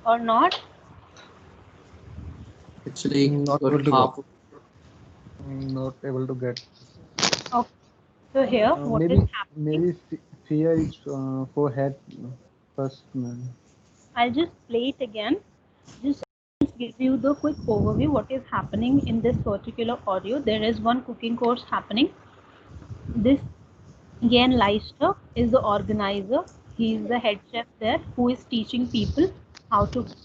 Speaker 1: Or not?
Speaker 2: Actually,
Speaker 3: Not
Speaker 2: got
Speaker 3: able to
Speaker 2: half.
Speaker 3: go. Not able to get.
Speaker 1: Okay. So here, what is
Speaker 3: Maybe
Speaker 1: happening?
Speaker 3: fear is for head first.
Speaker 1: I'll just play it again. Just give you the quick overview what is happening in this particular audio. There is one cooking course happening. This Jan Leister is the organizer. He is the head chef there who is teaching people how to cook.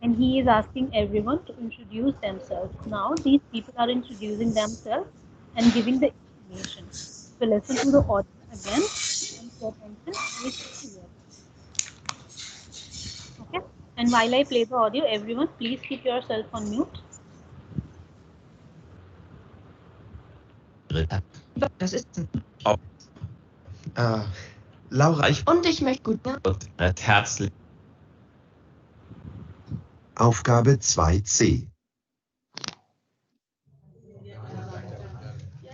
Speaker 1: And he is asking everyone to introduce themselves. Now these people are introducing themselves and giving the information. So listen to the audio again and pay attention. Please hear. Okay. And while I play the audio, everyone please keep yourself on mute.
Speaker 10: Das ist
Speaker 5: Laura,
Speaker 9: Und ich möchte gut lernen.
Speaker 6: Herzlich.
Speaker 5: Aufgabe 2c.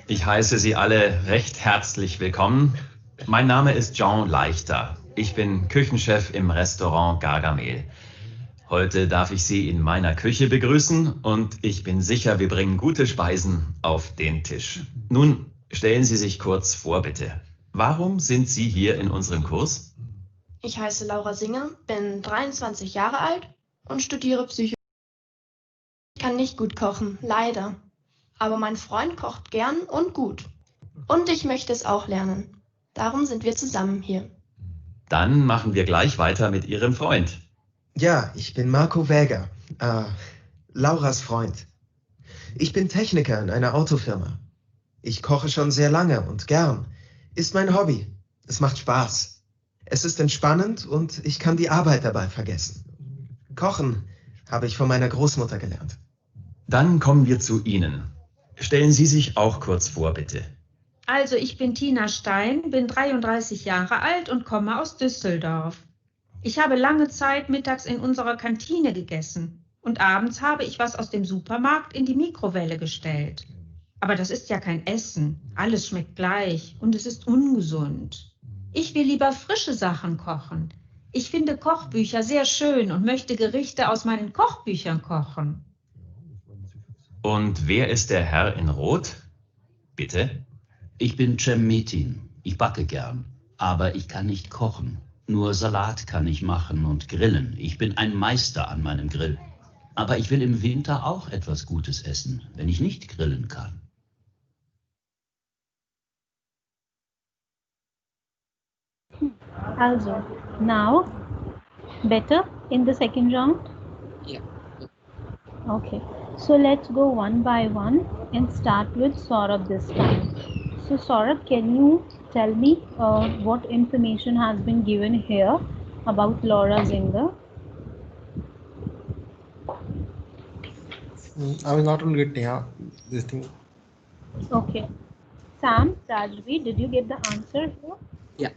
Speaker 6: Ich heiße Sie alle recht herzlich willkommen. Mein Name ist Jean Leichter. Ich bin Küchenchef im Restaurant Gargamel. Heute darf ich Sie in meiner Küche begrüßen und ich bin sicher, wir bringen gute Speisen auf den Tisch. Nun stellen Sie sich kurz vor, bitte. Warum sind Sie hier in unserem Kurs?
Speaker 9: Ich heiße Laura Singer, bin 23 Jahre alt und studiere Psychologie. Ich kann nicht gut kochen, leider. Aber mein Freund kocht gern und gut. Und ich möchte es auch lernen. Darum sind wir zusammen hier.
Speaker 6: Dann machen wir gleich weiter mit Ihrem Freund.
Speaker 5: Ja, ich bin Marco Wäger, Lauras Freund. Ich bin Techniker in einer Autofirma. Ich koche schon sehr lange und gern. Ist mein Hobby. Es macht Spaß. Es ist entspannend und ich kann die Arbeit dabei vergessen. Kochen habe ich von meiner Großmutter gelernt.
Speaker 6: Dann kommen wir zu Ihnen. Stellen Sie sich auch kurz vor, bitte.
Speaker 10: Also, ich bin Tina Stein, bin 33 Jahre alt und komme aus Düsseldorf. Ich habe lange Zeit mittags in unserer Kantine gegessen und abends habe ich was aus dem Supermarkt in die Mikrowelle gestellt. Aber das ist ja kein Essen. Alles schmeckt gleich und es ist ungesund. Ich will lieber frische Sachen kochen. Ich finde Kochbücher sehr schön und möchte Gerichte aus meinen Kochbüchern kochen.
Speaker 6: Und wer ist der Herr in Rot? Bitte?
Speaker 8: Ich bin Cem Metin. Ich backe gern. Aber ich kann nicht kochen. Nur Salat kann ich machen und grillen. Ich bin ein Meister an meinem Grill. Aber ich will im Winter auch etwas Gutes essen, wenn ich nicht grillen kann.
Speaker 1: Also, now, better in the second round?
Speaker 2: Yeah.
Speaker 1: Okay, so let's go one by one and start with Saurabh this time. So Saurabh, can you tell me what information has been given here about Laura Zinger?
Speaker 4: I was not able to get this thing.
Speaker 1: Okay. Sam, Rajvi, did you get the answer here?
Speaker 2: Yeah.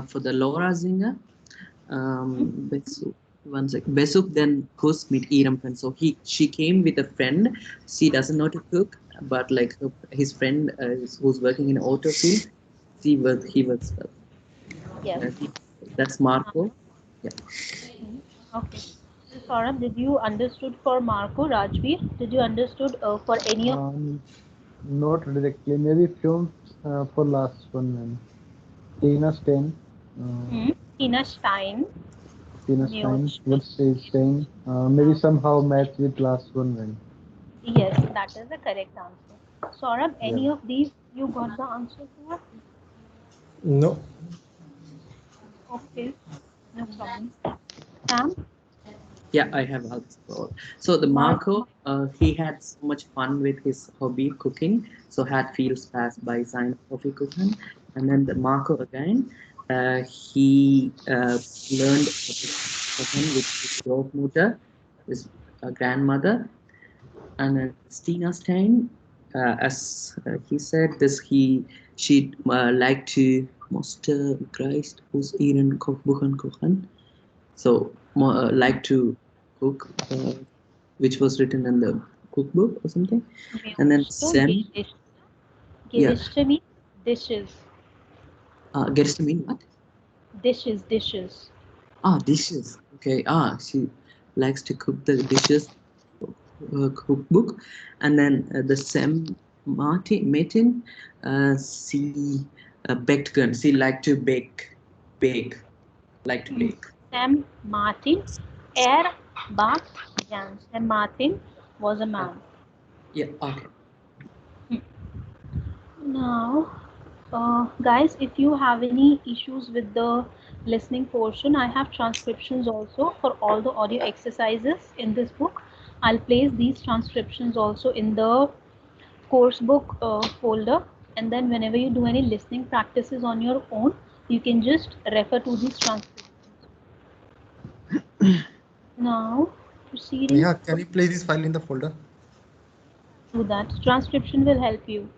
Speaker 2: For the Laura Zinger, Besuk, one sec. Besuk then goes meet Iram friend. So she came with a friend. She doesn't know to cook, but like his friend who's working in auto field, he works well.
Speaker 1: Yes.
Speaker 2: That's Marco. Yeah.
Speaker 1: Okay. So Saurabh, did you understood for Marco? Rajveer, did you understood for any of?
Speaker 3: Not directly. Maybe films for last one. Man. Tina Stein.
Speaker 1: Tina Stein.
Speaker 3: Tina Stein. What she's saying? Maybe somehow match with last one. Man.
Speaker 1: Yes, that is the correct answer. Saurabh, any of these you got the answer for?
Speaker 4: No.
Speaker 1: Okay, no problem. Sam?
Speaker 2: Yeah, I have also. So the Marco, he had so much fun with his hobby cooking. So had fields passed by sign hobby cooking, and then the Marco again, he learned cooking with his godmother, his grandmother, and then Stina Stein, as he said, she liked to Master Christ who's Ihren Kochbuchen kochen. So like to cook, which was written in the cookbook or something. And then Sam.
Speaker 1: Gerichte means dishes.
Speaker 2: Gets to mean what?
Speaker 1: Dishes.
Speaker 2: Dishes. Okay. She likes to cook the dishes. Cookbook. And then the Sam Martin, she baked gun. She liked to bake. Like to bake.
Speaker 1: Sam Martin, bakt gern. Sam Martin was a man.
Speaker 2: Yeah. Okay.
Speaker 1: Now, guys, if you have any issues with the listening portion, I have transcriptions also for all the audio exercises in this book. I'll place these transcriptions also in the course book folder, and then whenever you do any listening practices on your own, you can just refer to these transcriptions. Now, proceeding.
Speaker 4: Yeah, can you place this file in the folder?
Speaker 1: Do that. Transcription will help you.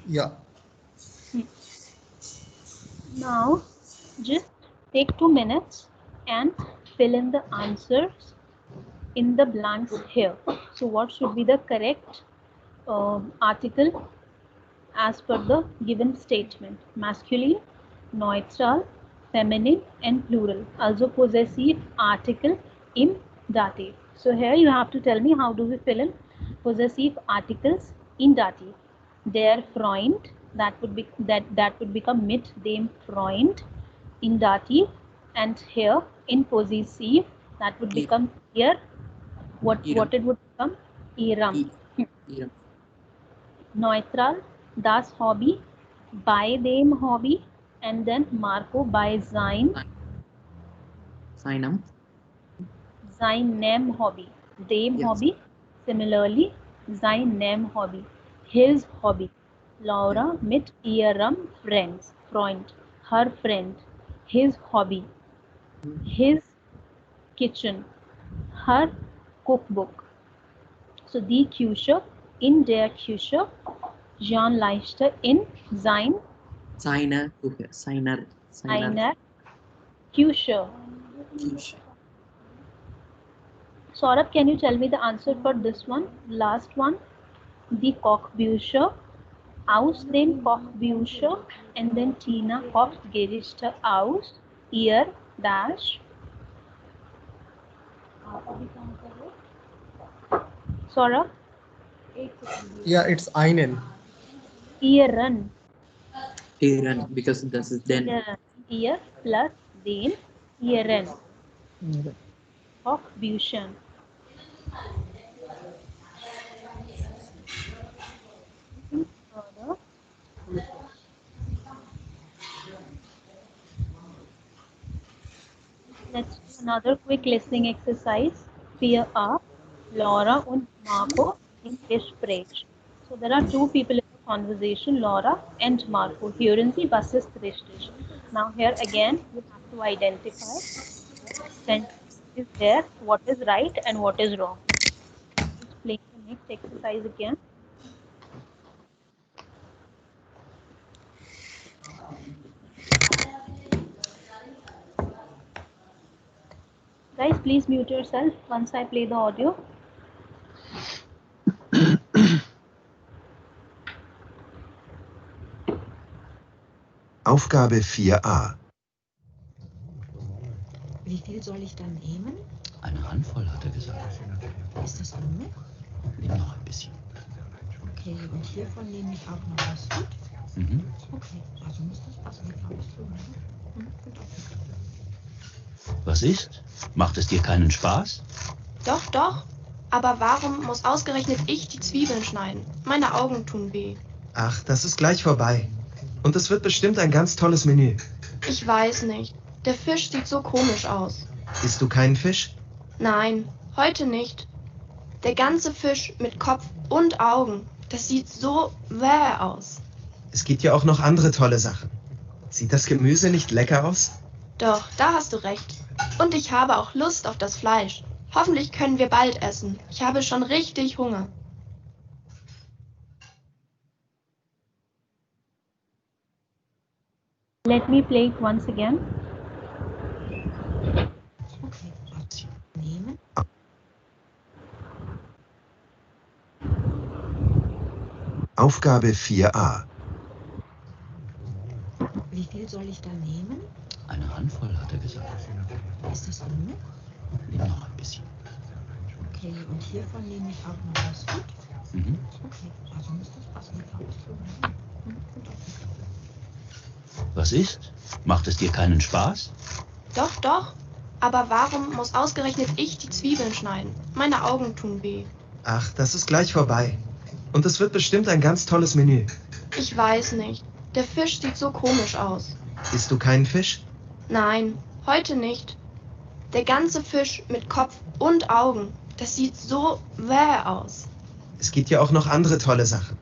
Speaker 4: Yeah.
Speaker 1: Now, just take 2 minutes and fill in the answers in the blanks here. So what should be the correct article as per the given statement? Masculine, neutral, feminine and plural. Also possessive article im dative. So here you have to tell me how do we fill in possessive articles in dative. Der Freund, that would become mit dem Freund in dative, and here in possessive that would become ihr. What it would become? Iram. Neutral, das Hobby, bei dem Hobby, and then Marco bei seinem Hobby. Dem Hobby, similarly, seinem Hobby. His hobby. Laura mit ihrem Freund, her friend. His hobby. His kitchen. Her cookbook. So die Küche, in der Küche. Jean Leichter in seiner Küche. Saurabh, can you tell me the answer for this one? Last one. Die Kochbücher. Aus dem Kochbücher. And then Tina kocht Gerichte aus ihr dash. Saurabh?
Speaker 4: Yeah, it's einen.
Speaker 1: Ihren.
Speaker 2: Because this is then.
Speaker 1: Ihr plus den. Iren. Hochbüchen. Further. Let's do another quick listening exercise. Wir are Laura und Marco im Gespräch. So there are two people in the conversation, Laura and Marco. Hören Sie, was ist richtig? Now here again, you have to identify what sentence is there, what is right and what is wrong. Let's play the next exercise again. Guys, please mute yourself once I play the audio.
Speaker 5: Aufgabe 4a.
Speaker 10: Wie viel soll ich dann nehmen?
Speaker 8: Eine Handvoll, hat er gesagt.
Speaker 10: Ist das genug?
Speaker 8: Nimm noch ein bisschen.
Speaker 10: Okay, und hiervon nehme ich auch noch was mit?
Speaker 8: Mhm.
Speaker 10: Okay, also muss das passen, glaube ich. So, ne?
Speaker 8: Was ist? Macht es dir keinen Spaß?
Speaker 9: Doch, doch. Aber warum muss ausgerechnet ich die Zwiebeln schneiden? Meine Augen tun weh.
Speaker 5: Ach, das ist gleich vorbei. Und es wird bestimmt ein ganz tolles Menü.
Speaker 9: Ich weiß nicht. Der Fisch sieht so komisch aus.
Speaker 5: Isst du keinen Fisch?
Speaker 9: Nein, heute nicht. Der ganze Fisch mit Kopf und Augen. Das sieht so wäh aus.
Speaker 5: Es gibt ja auch noch andere tolle Sachen. Sieht das Gemüse nicht lecker aus?
Speaker 9: Doch, da hast du recht. Und ich habe auch Lust auf das Fleisch. Hoffentlich können wir bald essen. Ich habe schon richtig Hunger.
Speaker 1: Let me play it once again.
Speaker 10: Okay, nehmen.
Speaker 5: Aufgabe 4a.
Speaker 10: Wie viel soll ich dann nehmen?
Speaker 8: Eine Handvoll, hat er gesagt.
Speaker 10: Ist das genug?
Speaker 8: Nimm noch ein bisschen.
Speaker 10: Okay, und hiervon nehme ich auch noch was mit?
Speaker 8: Mhm.
Speaker 10: Okay, also muss das passen, glaube ich. So, ne?
Speaker 8: Was ist? Macht es dir keinen Spaß?
Speaker 9: Doch, doch. Aber warum muss ausgerechnet ich die Zwiebeln schneiden? Meine Augen tun weh.
Speaker 5: Ach, das ist gleich vorbei. Und es wird bestimmt ein ganz tolles Menü.
Speaker 9: Ich weiß nicht. Der Fisch sieht so komisch aus.
Speaker 5: Isst du keinen Fisch?
Speaker 9: Nein, heute nicht. Der ganze Fisch mit Kopf und Augen. Das sieht so wäh aus.
Speaker 5: Es gibt ja auch noch andere tolle Sachen.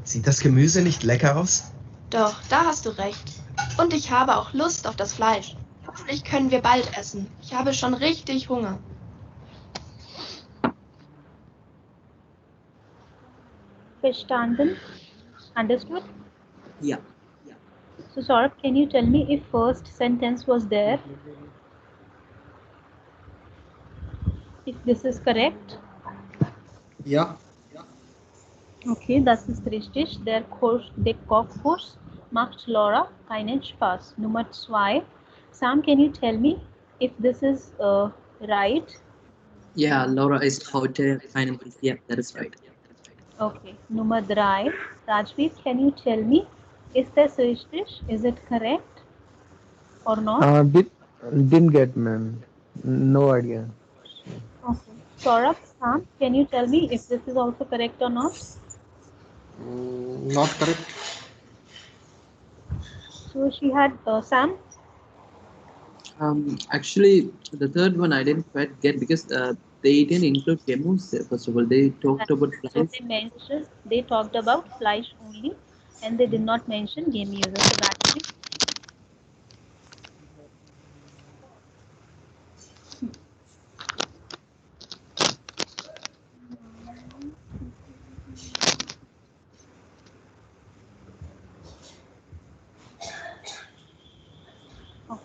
Speaker 5: Sieht das Gemüse nicht lecker aus?
Speaker 9: Doch, da hast du recht. Und ich habe auch Lust auf das Fleisch. Hoffentlich können wir bald essen. Ich habe schon richtig Hunger.
Speaker 1: Verstanden? Understood?
Speaker 2: Yeah.
Speaker 1: So Saurabh, can you tell me if first sentence was there? If this is correct?
Speaker 4: Ja.
Speaker 1: Okay, das ist richtig. Der Kochkurs macht Laura keinen Spaß. Nummer 2. Sam, can you tell me if this is right?
Speaker 2: Yeah, Laura is heute keinen. Yeah, that is right.
Speaker 1: Okay. Nummer 3. Rajveer, can you tell me, is this richtig? Is it correct or not?
Speaker 3: Didn't get, ma'am. No idea.
Speaker 1: Okay. Saurabh, Sam, can you tell me if this is also correct or not?
Speaker 4: Not correct.
Speaker 1: So she had Sam.
Speaker 2: Actually, the third one I didn't quite get because they didn't include demos. First of all, they talked about
Speaker 1: So
Speaker 2: flies.
Speaker 1: they talked about flies only, and they did not mention game user. So that's it. Okay.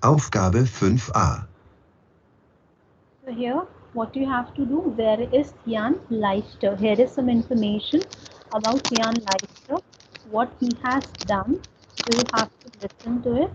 Speaker 5: Aufgabe 5a.
Speaker 1: So here, what you have to do, there is Jan Leichter. Here is some information about Jan Leichter, what he has done. So you have to listen to it,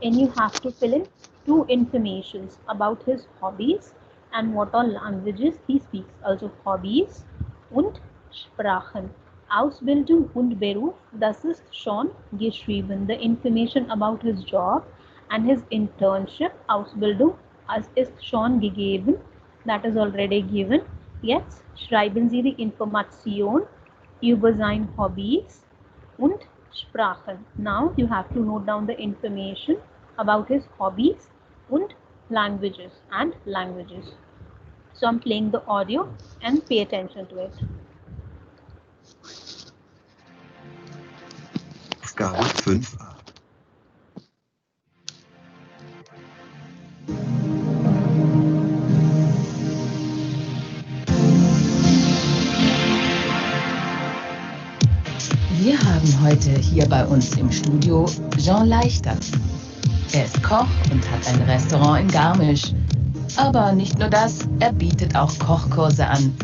Speaker 1: and you have to fill in two informations about his hobbies and what all languages he speaks. Also Hobbys und Sprachen. Ausbildung und Beruf, das ist schon geschrieben. The information about his job and his internship, Ausbildung, ist schon gegeben. That is already given. Jetzt schreiben Sie die Information über seine Hobbys und Sprachen. Now you have to note down the information about his hobbies und languages. So I'm playing the audio and pay attention to it.
Speaker 5: Aufgabe 5a.
Speaker 7: Wir haben heute hier bei uns im Studio Jean Leichter. Er ist Koch und hat ein Restaurant in Garmisch. Aber nicht nur das, er bietet auch Kochkurse an.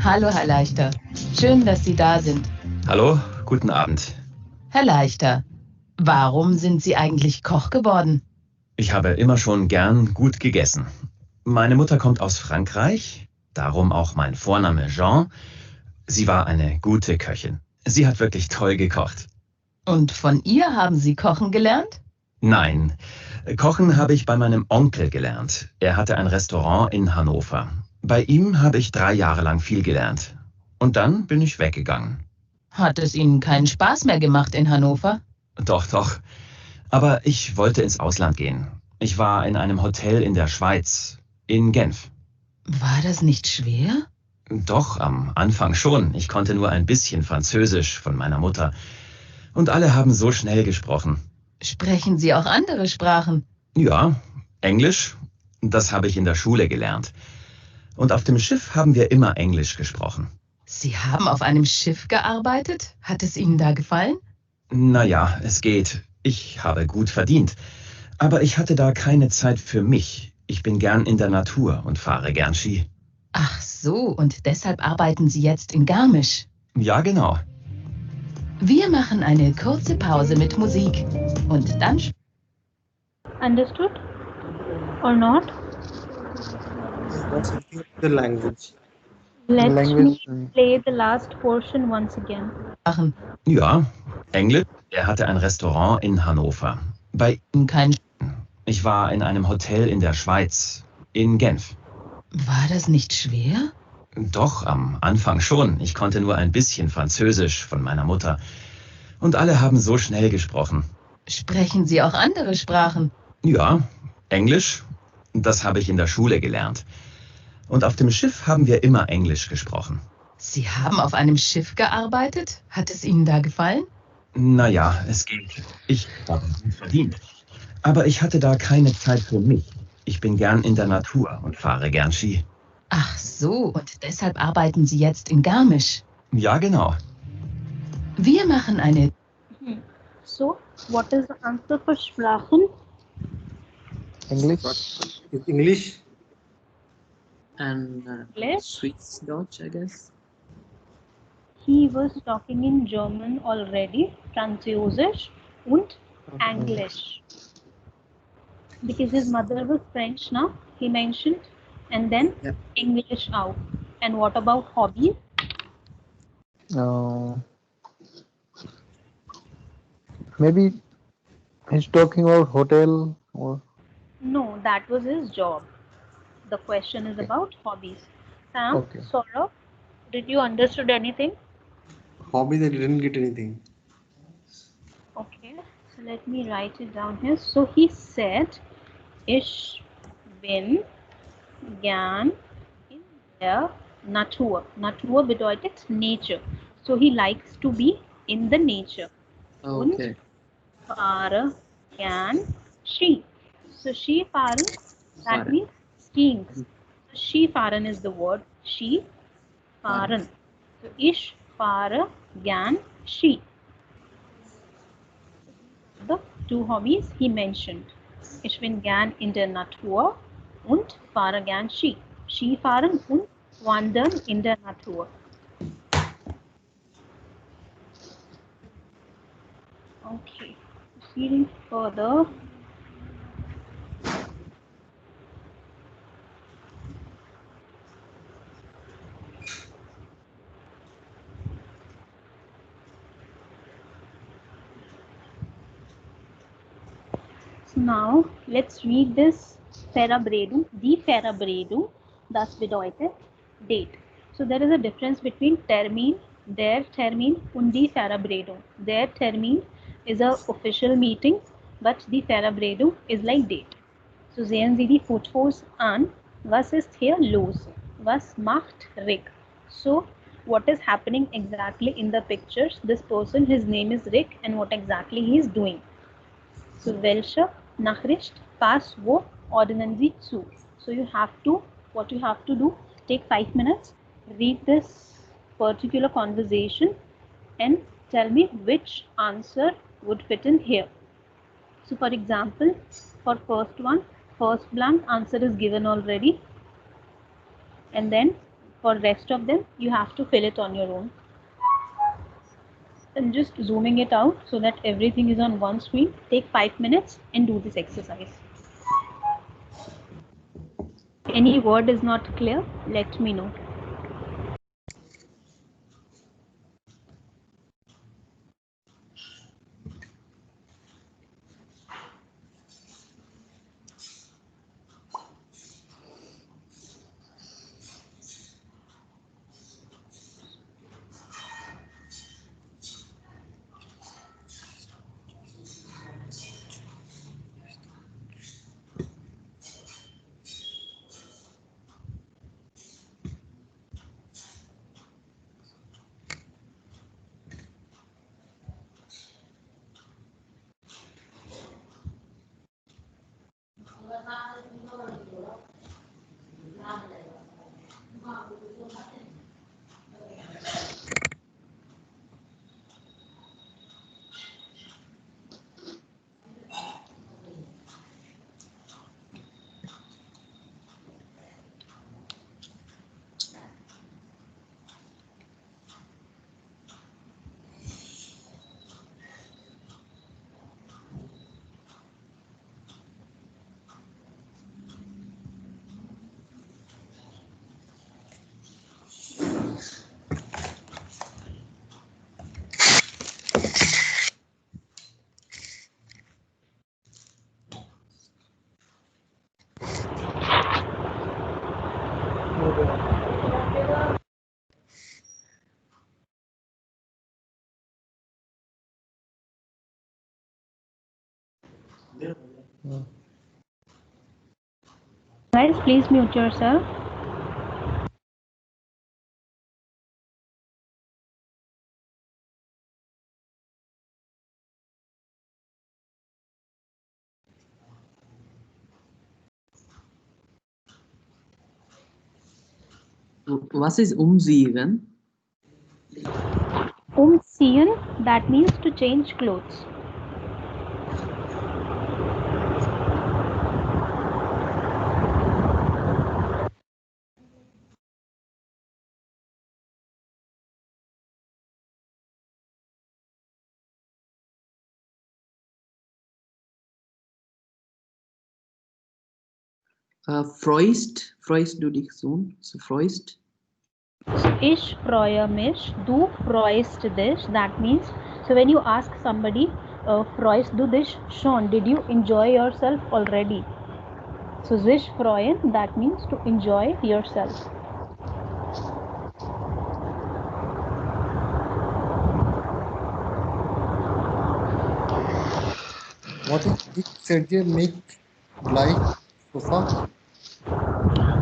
Speaker 7: Hallo, Herr Leichter. Schön, dass Sie da sind.
Speaker 6: Hallo, guten Abend.
Speaker 7: Herr Leichter, warum sind Sie eigentlich Koch geworden?
Speaker 6: Ich habe immer schon gern gut gegessen. Meine Mutter kommt aus Frankreich, darum auch mein Vorname Jean. Sie war eine gute Köchin. Sie hat wirklich toll gekocht.
Speaker 7: Und von ihr haben Sie kochen gelernt?
Speaker 6: Nein, kochen habe ich bei meinem Onkel gelernt. Er hatte ein Restaurant in Hannover. Bei ihm habe ich 3 Jahre lang viel gelernt. Und dann bin ich weggegangen.
Speaker 7: Hat es Ihnen keinen Spaß mehr gemacht in Hannover?
Speaker 6: Doch, doch. Aber ich wollte ins Ausland gehen. Ich war in einem Hotel in der Schweiz, in Genf.
Speaker 7: War das nicht schwer?
Speaker 6: Doch, am Anfang schon. Ich konnte nur ein bisschen Französisch von meiner Mutter. Und alle haben so schnell gesprochen.
Speaker 7: Sprechen Sie auch andere Sprachen?
Speaker 6: Ja, Englisch. Das habe ich in der Schule gelernt. Und auf dem Schiff haben wir immer Englisch gesprochen.
Speaker 7: Sie haben auf einem Schiff gearbeitet? Hat es Ihnen da gefallen?
Speaker 6: Naja, es geht. Ich habe gut verdient. Aber ich hatte da keine Zeit für mich. Ich bin gern in der Natur und fahre gern Ski.
Speaker 7: Ach so, und deshalb arbeiten Sie jetzt in Garmisch?
Speaker 6: Ja, genau.
Speaker 7: Wir machen eine kurze Pause mit Musik. Und dann...
Speaker 1: Understood or not?
Speaker 4: The language.
Speaker 1: Let
Speaker 3: Language.
Speaker 1: me play the last portion once again.
Speaker 7: machen.
Speaker 6: Ja, Englisch. Er hatte ein Restaurant in Hannover. Bei
Speaker 7: ihm kein...
Speaker 6: Ich war in einem Hotel in der Schweiz, in Genf.
Speaker 7: War das nicht schwer?
Speaker 6: Doch, am Anfang schon. Ich konnte nur ein bisschen Französisch von meiner Mutter. Und alle haben so schnell gesprochen.
Speaker 7: Sprechen Sie auch andere Sprachen?
Speaker 6: Ja, Englisch. Das habe ich in der Schule gelernt. Und auf dem Schiff haben wir immer Englisch gesprochen.
Speaker 7: Sie haben auf einem Schiff gearbeitet? Hat es Ihnen da gefallen?
Speaker 6: Naja, es geht. Ich habe gut verdient. Aber ich hatte da keine Zeit für mich. Ich bin gern in der Natur und fahre gern Ski.
Speaker 7: Ach so, und deshalb arbeiten Sie jetzt in Garmisch?
Speaker 6: Ja, genau.
Speaker 7: Wir machen eine...
Speaker 1: So, what is the answer for Sprachen?
Speaker 3: English.
Speaker 4: English.
Speaker 2: And
Speaker 1: English?
Speaker 2: Swiss Dutch, I guess.
Speaker 1: He was talking in German already, Französisch und English. Because his mother was French now, he mentioned, and then
Speaker 4: Yeah.
Speaker 1: English out. And what about hobbies?
Speaker 3: Maybe he's talking about hotel or
Speaker 1: No, that was his job. The question is about hobbies. Sam,
Speaker 3: Okay.
Speaker 1: Saurabh, did you understood anything?
Speaker 4: Hobbies, I didn't get anything.
Speaker 1: Okay, so let me write it down here. So he said, Ich bin gern in der Natur. Natur bedeutet nature. So he likes to be in the nature.
Speaker 2: Okay.
Speaker 1: Fahre gern Ski. So Skifahren, that
Speaker 2: Fahren.
Speaker 1: means skiing. So Skifahren is the word. Skifahren. So ich fahre gern Ski. The 2 hobbies he mentioned. Ich bin gern in der Natur und fahre gern Ski. Skifahren und wandern in der Natur. Okay, proceeding further. So now let's read this Verabredung. Die Verabredung, das bedeutet date. So there is a difference between Termin, der Termin und die Verabredung. Der Termin is a official meeting, but die Verabredung is like date. So sehen Sie die Fotos an. Was ist hier los? Was macht Rick? So what is happening exactly in the pictures? This person, his name is Rick, and what exactly he is doing. So welche Nachricht, was, wo ordnen Sie zu? So you have to, what you have to do, take 5 minutes, read this particular conversation and tell me which answer would fit in here. So for example, for first one, first blank answer is given already, and then for rest of them you have to fill it on your own. And just zooming it out so that everything is on one screen. Take 5 minutes and do this exercise. Any word is not clear, let me know. Guys, please mute yourself.
Speaker 2: Was ist umziehen?
Speaker 1: Umziehen, that means to change clothes.
Speaker 2: Freust du dich so? So freust?
Speaker 1: So ich freue mich, du freust dich, that means, so when you ask somebody, freust du dich schon, did you enjoy yourself already? So sich freuen, that means to enjoy yourself.
Speaker 4: What is this Sergey make like sofa?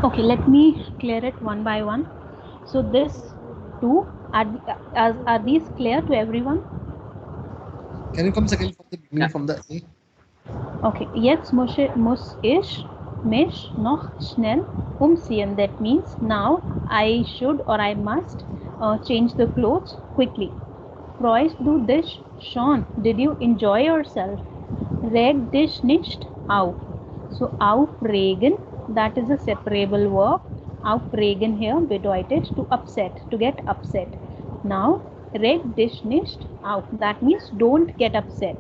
Speaker 1: Okay, let me clear it one by one. So this two, are these clear to everyone?
Speaker 4: Can you come again from the beginning, from the A?
Speaker 1: Okay, jetzt muss ich mich noch schnell umziehen. That means now I should or I must change the clothes quickly. Freust du dich schon? Did you enjoy yourself? Reg dich nicht auf. So aufregen, that is a separable verb. Aufregen here bedeutet to upset, to get upset. Now reg dich nicht auf, that means don't get upset.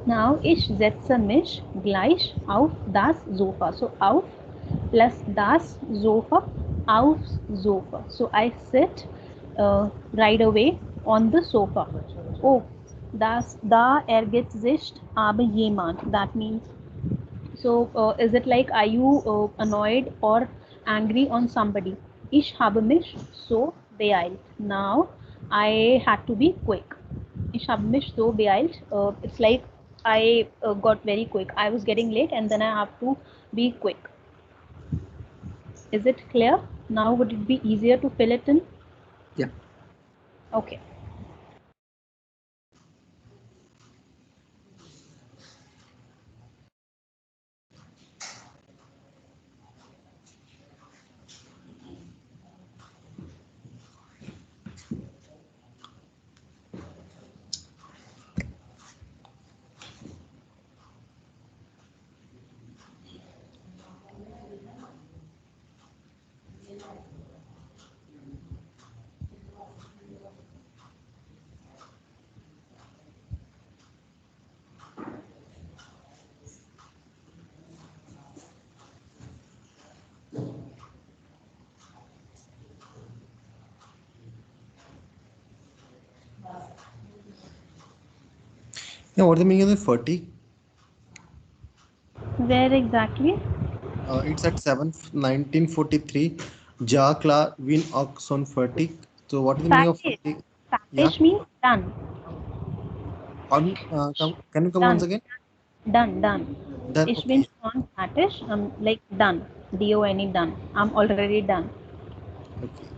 Speaker 1: Now ich setze mich gleich auf das Sofa. So auf plus das Sofa, aufs Sofa. So I sit right away on the sofa. Oh, Das da sich aber jemand. That means, so is it like, are you annoyed or angry on somebody? Ich habe mich so beeilt. Now I had to be quick. Ich habe mich so beeilt. It's like I got very quick. I was getting late and then I have to be quick. Is it clear? Now would it be easier to fill it in?
Speaker 2: Yeah.
Speaker 1: Okay.
Speaker 4: Yeah, what's the meaning of the fatigue?
Speaker 1: Where exactly?
Speaker 4: It's at 1943. Ja klar win oxon fatigue. So what is the meaning of
Speaker 1: Fatish.
Speaker 4: fatigue? Yeah.
Speaker 1: Fatish means done.
Speaker 4: Can you come
Speaker 1: Done.
Speaker 4: once again?
Speaker 1: Done.
Speaker 4: Then
Speaker 1: Ich bin
Speaker 4: okay.
Speaker 1: schon fertig. Like done. D-O-N-E, done. I'm already done.
Speaker 4: Okay.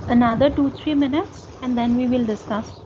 Speaker 1: Another 2-3 minutes and then we will discuss.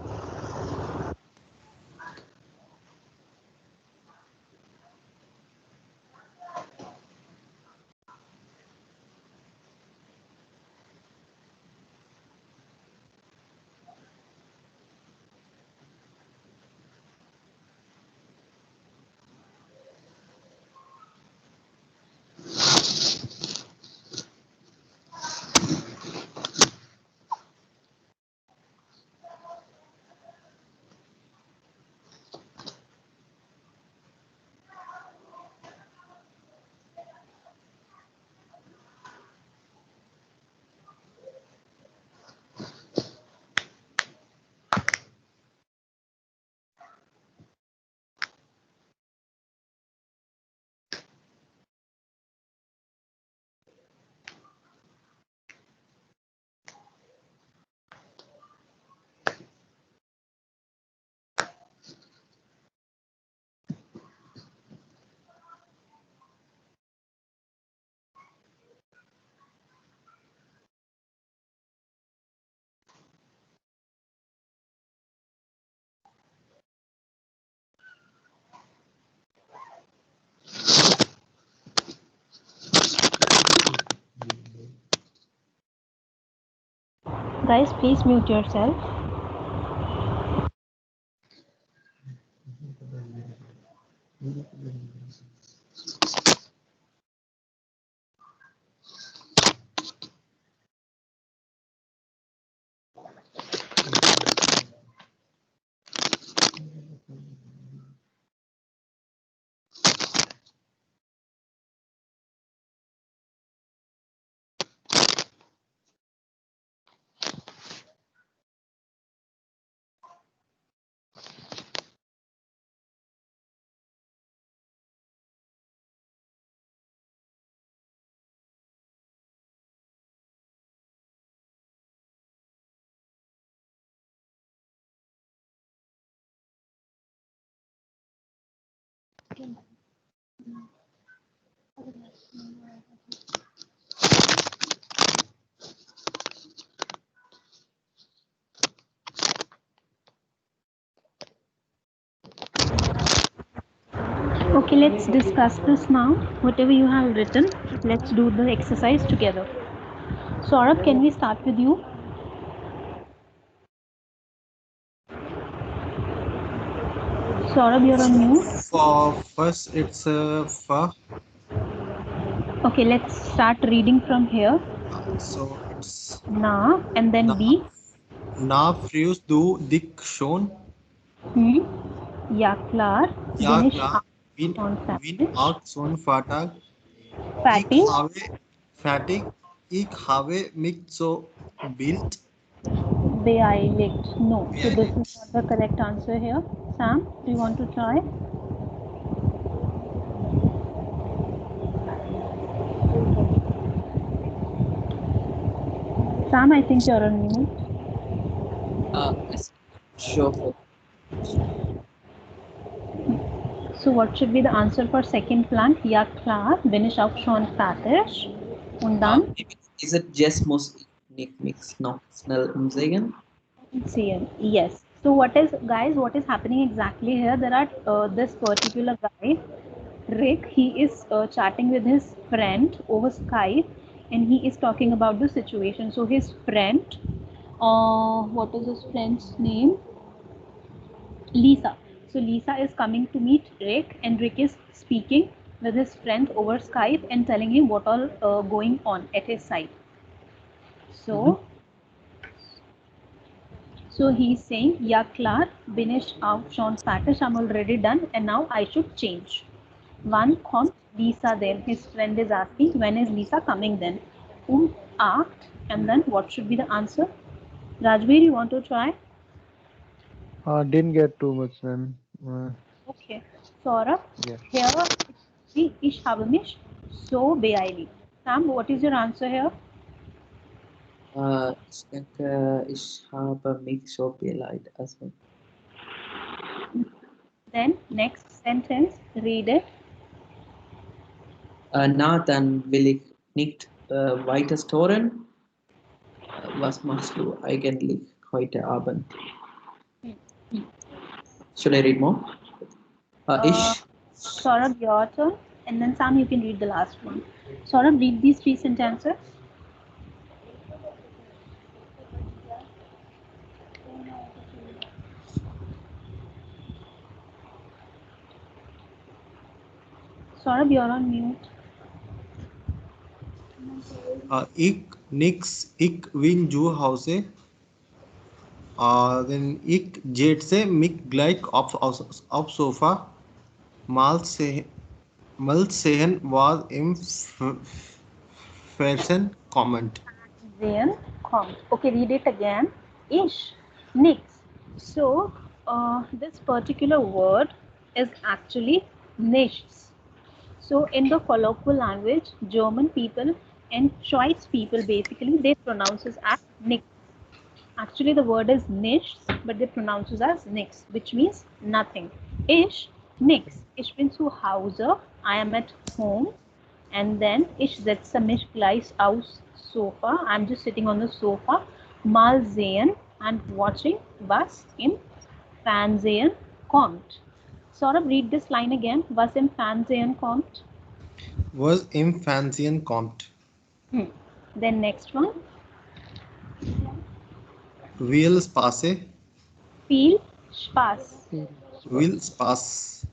Speaker 1: Guys, please mute yourself. Okay, let's discuss this now. Whatever you have written, let's do the exercise together. Saurabh, can we start with you? Saurabh, you're on mute.
Speaker 4: For first, it's fa.
Speaker 1: Okay, let's start reading from here.
Speaker 4: So it's
Speaker 1: Na and then
Speaker 4: na,
Speaker 1: B.
Speaker 4: na frius du dik schon.
Speaker 1: Ja klar.
Speaker 4: Ja
Speaker 1: Bin ich
Speaker 4: klar. Win
Speaker 1: fertig?
Speaker 4: auch schon Vater.
Speaker 1: Fertig.
Speaker 4: Ich habe mich so built.
Speaker 1: Beeiligt. No. So this is not the correct answer here. Sam, do you want to try? Sam, I think you're on mute.
Speaker 2: Sure.
Speaker 1: So what should be the answer for second plant? Ja klar. Bin ich auch schon fertig? Und dann?
Speaker 2: Is it just most mix noch schnell umsehen?
Speaker 1: Yes. So what is, guys, what is happening exactly here? There are this particular guy, Rick, he is chatting with his friend over Skype and he is talking about the situation. So his friend, what is his friend's name? Lisa. So Lisa is coming to meet Rick and Rick is speaking with his friend over Skype and telling him what all going on at his side. So So he's saying, yeah, klar, bin ich auch schon fertig, I'm already done and now I should change. Wann kommt Lisa then? His friend is asking, when is Lisa coming then? 8 and then what should be the answer? Rajveer, you want to try?
Speaker 3: Didn't get too much, ma'am.
Speaker 1: Okay. Saurabh,
Speaker 3: Yeah.
Speaker 1: here ich habe mich so beeiligt. Sam, what is your answer here?
Speaker 2: Ich denke, ich habe mich so beleidigt. Also.
Speaker 1: Then next sentence, read it.
Speaker 2: Na, dann will ich nicht weiter storen. Was machst du eigentlich heute Abend? Should I read more? Ich.
Speaker 1: Saurabh, your turn. And then Sam, you can read the last one. Saurabh, read these 3 sentences. Saurabh, you're on mute.
Speaker 4: Ich win ju Hause. Then ich jetse mich gleich auf Sofa. Mal sehen, was im Fernsehen kommt.
Speaker 1: Then kommt. Okay, read it again. Ish, nix. So, this particular word is actually nichts. So, in the colloquial language, German people and Schweiz people basically they pronounce it as nix. Actually, the word is nichts, but they pronounce it as nix, which means nothing. Ich, nix. Ich bin zu Hause. I am at home. And then ich setze mich gleich aufs Sofa. I'm just sitting on the sofa. Mal sehen and watching was im Fernsehen kommt. Saurabh, read this line again. Was im Fernsehen kommt.
Speaker 4: Was im Fernsehen kommt.
Speaker 1: Then next one.
Speaker 4: Will Space.
Speaker 1: Viel Spaß.
Speaker 4: Will Space.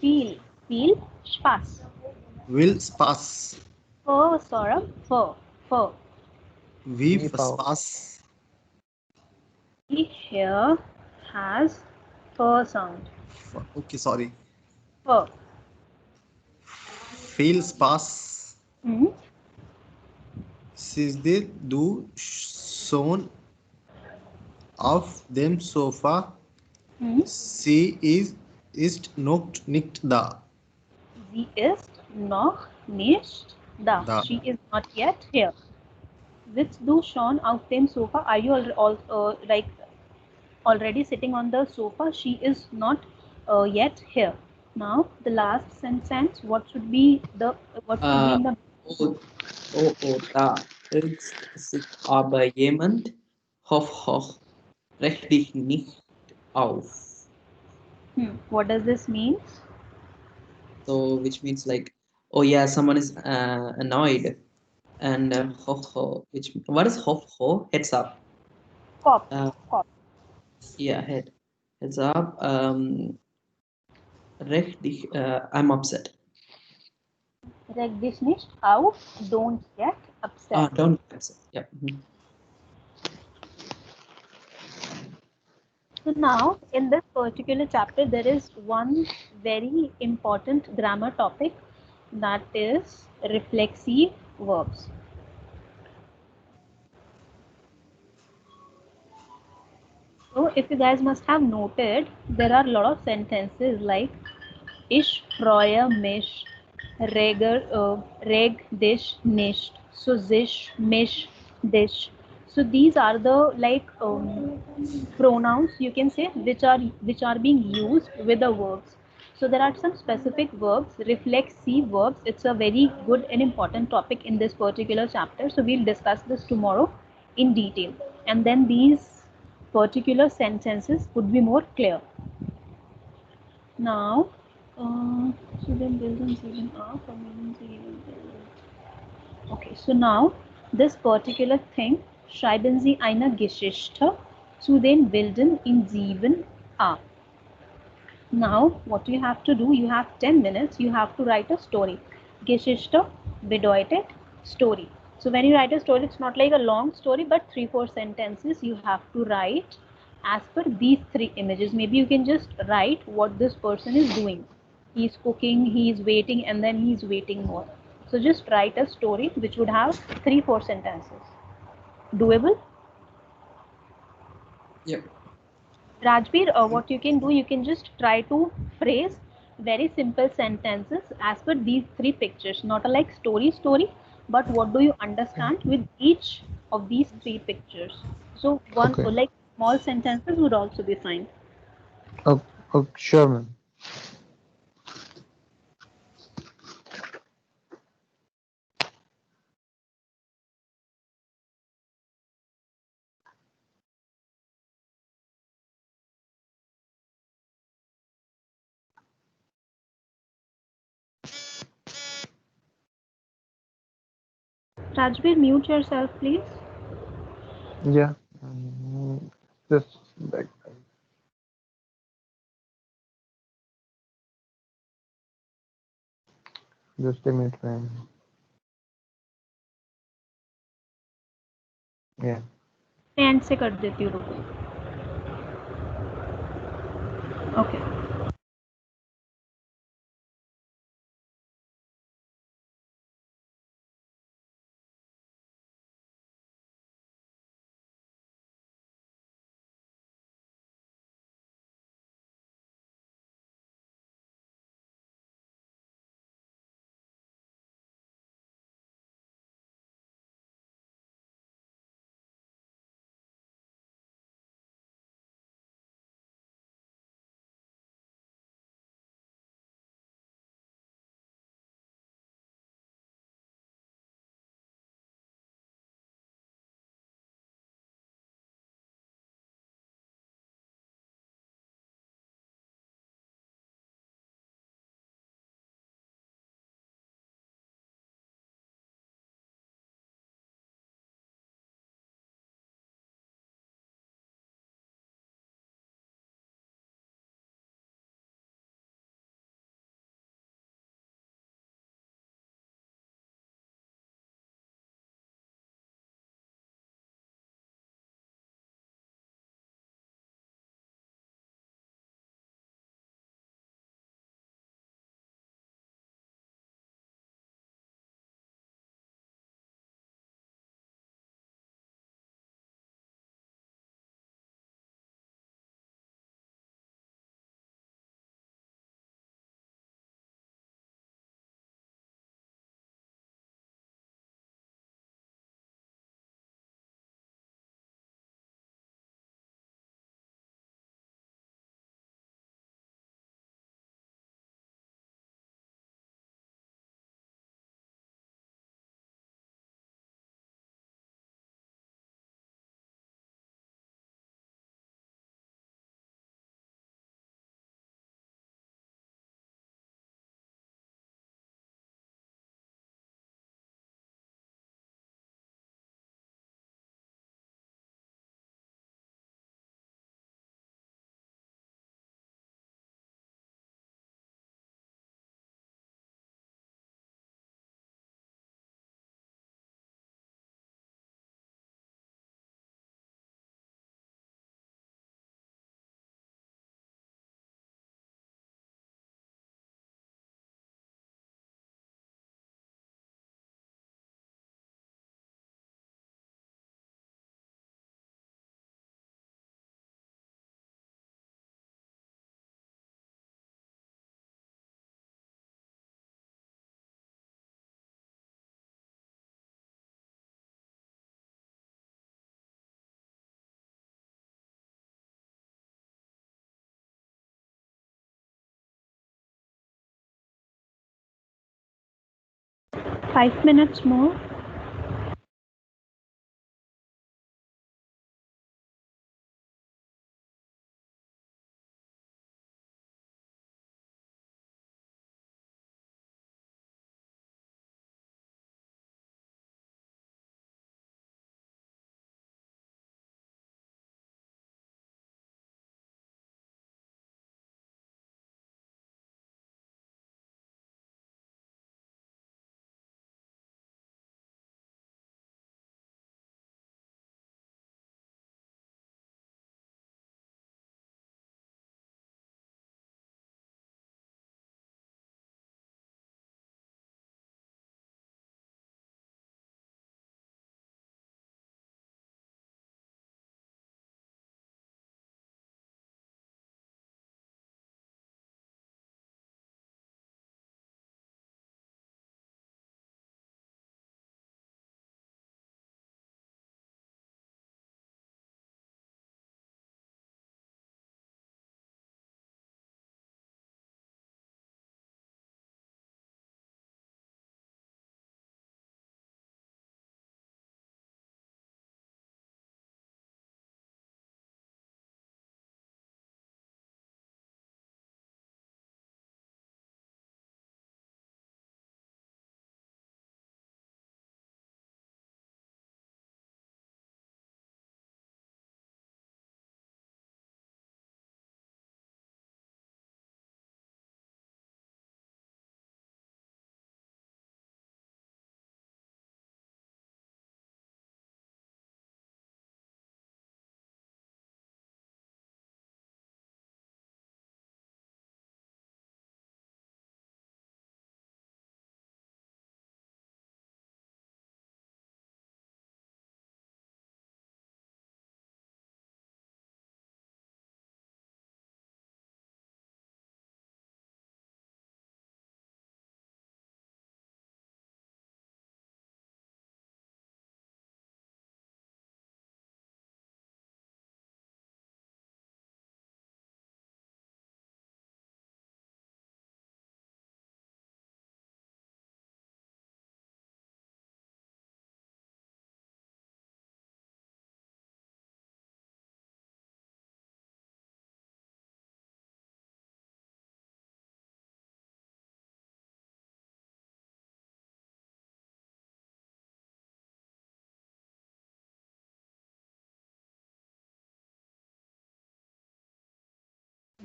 Speaker 1: Viel. Viel Spaß.
Speaker 4: Will Space.
Speaker 1: Saurabh. Fur.
Speaker 4: Wie
Speaker 3: Nee, Pau.
Speaker 4: Spaß.
Speaker 1: He here has sound.
Speaker 4: Okay, sorry.
Speaker 1: Fur.
Speaker 4: Viel Spaß.
Speaker 1: Mhm.
Speaker 4: Sizde du schon auf dem Sofa?
Speaker 1: Mhm.
Speaker 4: Sie ist noch nicht da.
Speaker 1: Sie ist noch nicht da.
Speaker 4: Da.
Speaker 1: She is not yet here. Sitzt du schon auf dem Sofa? Are you like already sitting on the sofa? She is not yet here. Now the last sentence. What should be in the
Speaker 2: Da ist aber jemand. Hoch, recht dich nicht auf.
Speaker 1: What does this mean?
Speaker 2: So, which means like, oh yeah, someone is annoyed. And which what is ho? Heads up.
Speaker 1: Cop.
Speaker 2: Yeah, heads up. Recht dich, I'm upset.
Speaker 1: Reg dich nicht auf. Don't get upset.
Speaker 2: Don't get upset. Yeah.
Speaker 1: So now in this particular chapter there is one very important grammar topic, that is reflexive verbs. So if you guys must have noted, there are a lot of sentences like ich freue mich, reg dich nicht, so sich, mich, dich. So these are the pronouns, you can say, which are being used with the verbs. So there are some specific verbs, reflexive verbs. It's a very good and important topic in this particular chapter. So we'll discuss this tomorrow in detail, and then these particular sentences would be more clear. Now, okay, so now this particular thing, schreiben Sie eine Geschichte zu den Wilden in 7a. Now, what you have to do, you have 10 minutes, you have to write a story. Geschichte bedeutet story. So when you write a story, it's not like a long story, but 3-4 sentences you have to write as per these 3 images. Maybe you can just write what this person is doing. He's cooking, he's waiting, and then he's waiting more. So just write a story which would have 3-4 sentences. Doable?
Speaker 2: Yep.
Speaker 1: Rajbir, what you can do, you can just try to phrase very simple sentences as per these 3 pictures, not a like story, but what do you understand with each of these 3 pictures. So one like small sentences would also be fine.
Speaker 3: Sure, ma'am.
Speaker 1: Rajbir, mute yourself, please.
Speaker 3: Yeah. Just back. Just a minute, ma'am. Yeah.
Speaker 1: And से कर देती हूँ, रुको. Okay. 5 minutes more.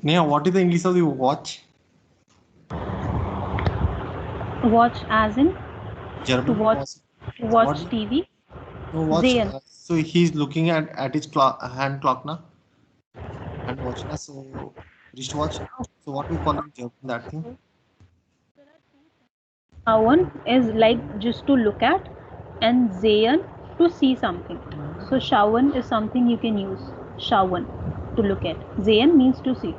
Speaker 4: Neha, what is the English of the watch?
Speaker 1: Watch as in
Speaker 4: German.
Speaker 1: to watch
Speaker 4: What?
Speaker 1: TV.
Speaker 4: No, watch.
Speaker 1: Sehen.
Speaker 4: So he's looking at his clock, hand clock now, and watch now. So wristwatch. So what we call in German that thing?
Speaker 1: Schauen is like just to look at, and sehen to see something. So schauen is something you can use. Schauen to look at. Sehen means to see.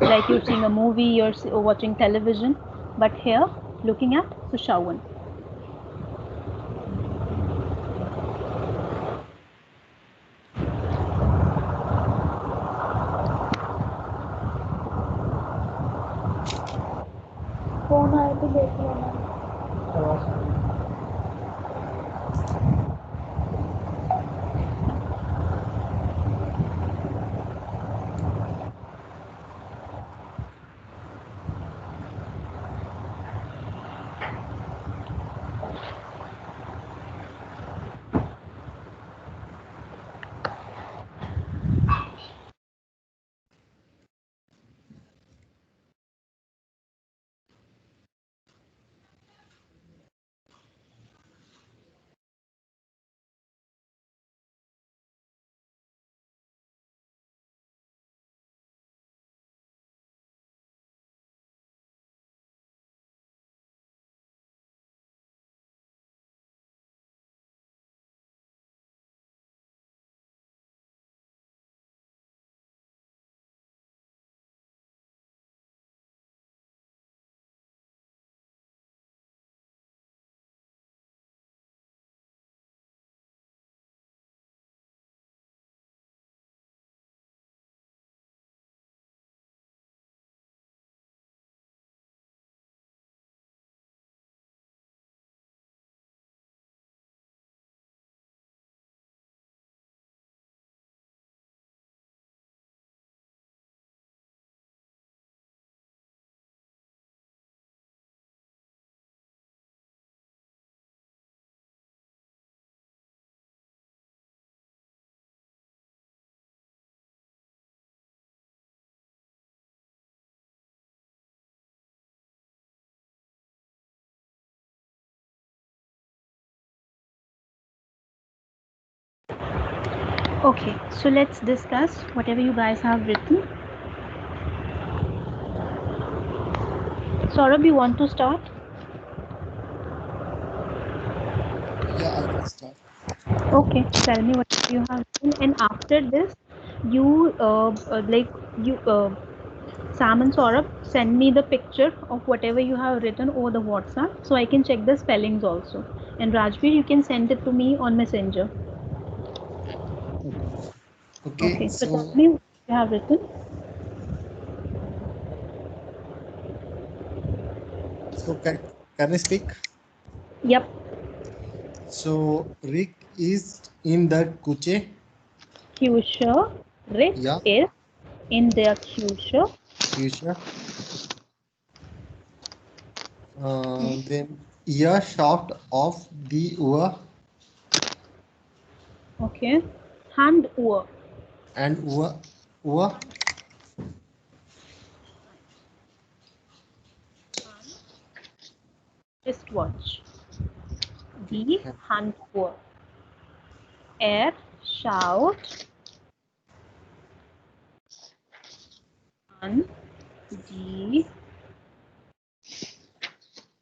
Speaker 1: Like you're seeing a movie, you're watching television, but here looking at, so schauen.
Speaker 11: Phone आए तो देख लेना
Speaker 1: Okay, so let's discuss whatever you guys have written. Saurabh, you want to start?
Speaker 4: Yeah, I can start.
Speaker 1: Okay, tell me what you have written, and after this, you Sam and Saurabh, send me the picture of whatever you have written over the WhatsApp, so I can check the spellings also. And Rajveer, you can send it to me on Messenger.
Speaker 4: Okay,
Speaker 1: So tell
Speaker 4: so
Speaker 1: me what you have written.
Speaker 4: can I speak?
Speaker 1: Yep.
Speaker 4: So Rick is in the kuche.
Speaker 1: Kyusha. Rick
Speaker 4: Yeah,
Speaker 1: is in their Kyusha.
Speaker 4: Fuchsia. Then ear shaft of the Ua
Speaker 1: Okay. Hand Ur.
Speaker 4: and Ua
Speaker 1: Wristwatch. The Hand Ur. Air shout. An die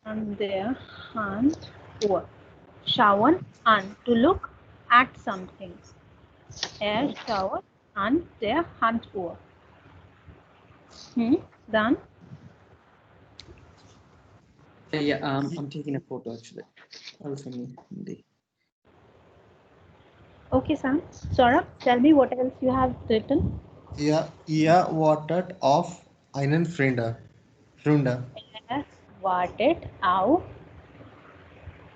Speaker 1: an der Hand Ur. Schauen an, to look at something. Er schaut an der Handuhr. Done.
Speaker 2: Yeah, I'm taking a photo actually. I'll send you.
Speaker 1: Okay, Sam. Saurabh, tell me what else you have written.
Speaker 4: ear wartet of einen Frunda.
Speaker 1: Er wartet auf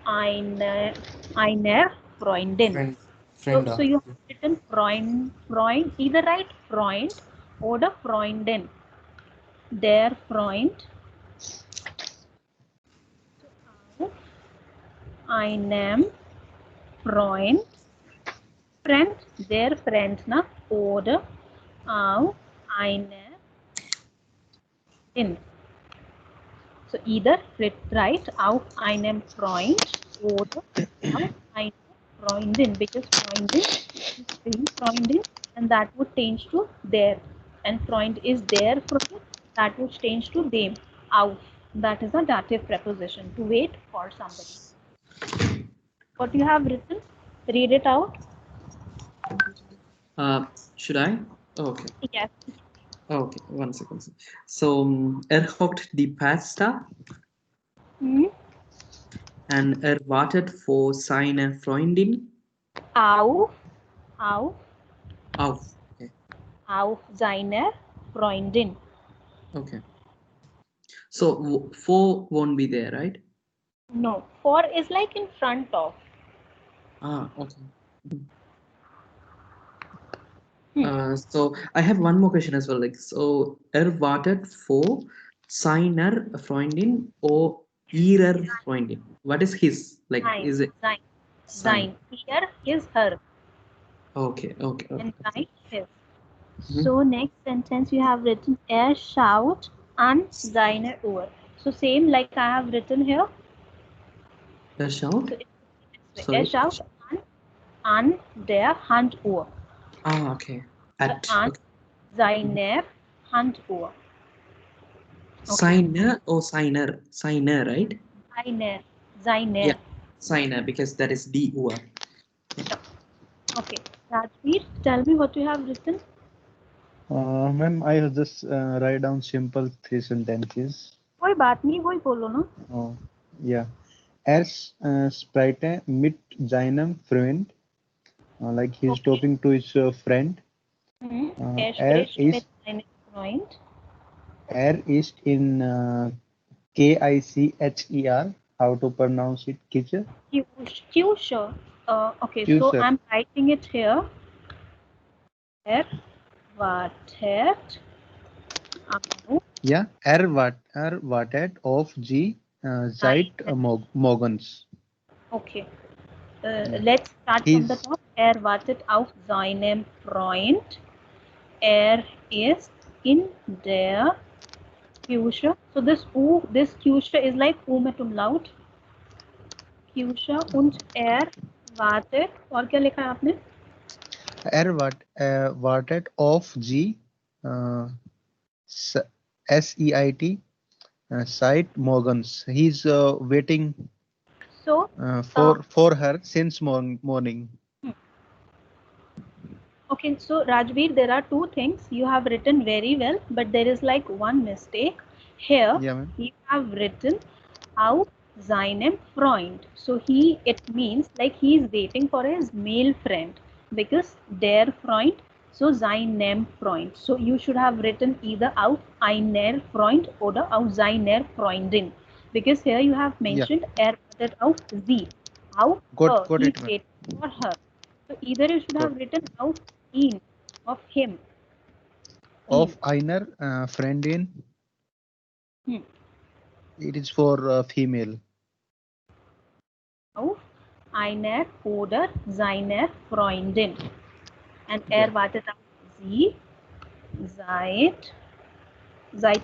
Speaker 1: einer Freundin.
Speaker 4: Frenda.
Speaker 1: So you have written Freund, either write Freund oder Freundin. Der Freund auf einem Freund, der Freundin oder auf eine Freundin. So either write auf einem Freund oder auf eine Freundin, because Freundin is being Freundin, and that would change to der, and Freund is their Freund, that would change to dem. Auf, that is a dative preposition, to wait for somebody. What you have written? Read it out.
Speaker 2: Should I? Okay.
Speaker 1: Yes.
Speaker 2: Okay, 1 second. So, kocht die Pasta and wartet für seine Freundin.
Speaker 1: Auf.
Speaker 2: Okay.
Speaker 1: Auf seine Freundin.
Speaker 2: Okay. So, for won't be there, right?
Speaker 1: No, for is like in front of.
Speaker 2: Okay. So I have one more question as well. Like, so wartet for seiner Freundin or ihrer Freundin? What is his? Like, is it
Speaker 1: Sein? Here is her.
Speaker 2: Okay.
Speaker 1: And right his. So next sentence you have written er schaut an seine Uhr. So same like I have written here.
Speaker 2: Er schaut.
Speaker 1: So er schaut an der Handuhr.
Speaker 2: Okay. At
Speaker 1: seiner Handuhr.
Speaker 2: Seiner or signer? Signer, right?
Speaker 1: Seiner.
Speaker 2: Yeah, signer, because that is the Uhr.
Speaker 1: Okay. Rajveer, tell me what you have written.
Speaker 3: Ma'am, I will just write down simple 3 sentences.
Speaker 1: कोई बात नहीं, वही बोलो ना.
Speaker 3: Oh, yeah. Spreite mit seinem Freund. Like he's talking to his friend.
Speaker 1: Spricht mit seinem Freund.
Speaker 3: Ist in Kicher. How to pronounce it? Kicher?
Speaker 1: Kyusha. Okay,
Speaker 3: Kyusha.
Speaker 1: so I'm writing it here. Wartet.
Speaker 3: Yeah, wartet auf die Zeit morgens.
Speaker 1: Okay. Let's start from the top. Wartet auf seinem Freund. Ist in der Kyusha. So this Kyusha is like mit Umlaut. Kyusha und wartet. और क्या लिखा है आपने?
Speaker 3: Erwartet of G SEIT site Morgans. He's waiting
Speaker 1: So
Speaker 3: for her since morning.
Speaker 1: Okay, so Rajveer, there are two things you have written very well, but there is like one mistake here.
Speaker 3: Yeah,
Speaker 1: You have written auf seinem Freund. So it means like he is waiting for his male friend because der Freund, so seinem Freund. So you should have written either auf einer Freund oder auf seiner Freundin, because here you have mentioned wartet auf sie, auf her.
Speaker 3: Got
Speaker 1: He
Speaker 3: it,
Speaker 1: is
Speaker 3: ma'am.
Speaker 1: waiting for her. So either you should have written auf ihn, of him.
Speaker 3: Of einer Freundin. It is for female.
Speaker 1: Auf einer oder seiner Freundin. And wartet auf sie seit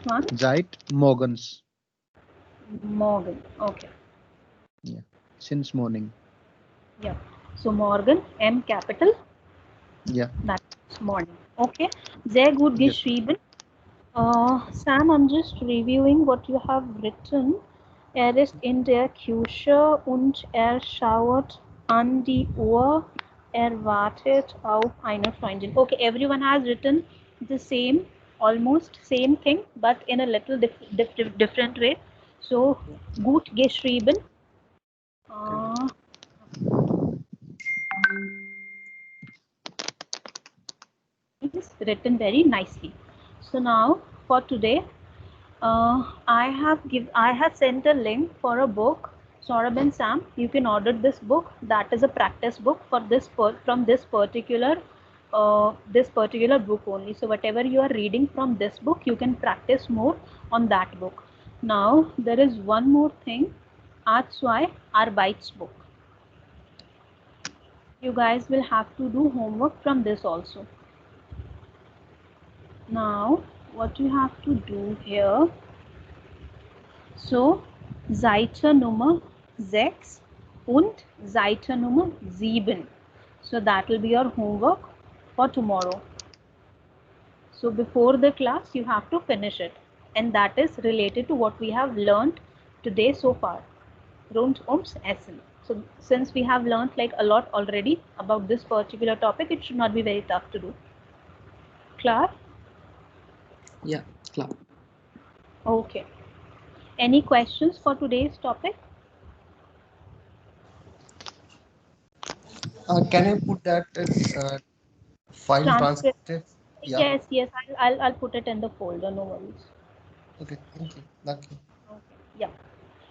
Speaker 1: wann?
Speaker 3: Seit morgens.
Speaker 1: Morgen. Okay.
Speaker 3: Yeah, since morning.
Speaker 1: Yeah. So morgen, M capital.
Speaker 3: Yeah.
Speaker 1: That's morning. Okay. Sehr gut geschrieben. Sam, I'm just reviewing what you have written. Ist in der Küche und schaut an die Uhr. Wartet auf eine Freundin. Okay, everyone has written the same, almost same thing, but in a little different way. So, gut geschrieben. Is written very nicely. So now for today, I have sent a link for a book. Saurabh and Sam, you can order this book. That is a practice book for from this particular book only. So whatever you are reading from this book, you can practice more on that book. Now there is one more thing. Arzwei Arbeitsbuch. You guys will have to do homework from this also. Now what you have to do here, so Seite Nummer 6 und Seite Nummer 7. So that will be your homework for tomorrow. So before the class you have to finish it, and that is related to what we have learned today so far, rund ums Essen. So since we have learned like a lot already about this particular topic, it should not be very tough to do. Klar?
Speaker 2: Yeah, klar.
Speaker 1: Okay. Any questions for today's topic?
Speaker 4: Can you put that as file transcript?
Speaker 1: Yeah. Yes. I'll put it in the folder. No worries.
Speaker 4: Okay. Thank you.
Speaker 1: Okay. Yeah.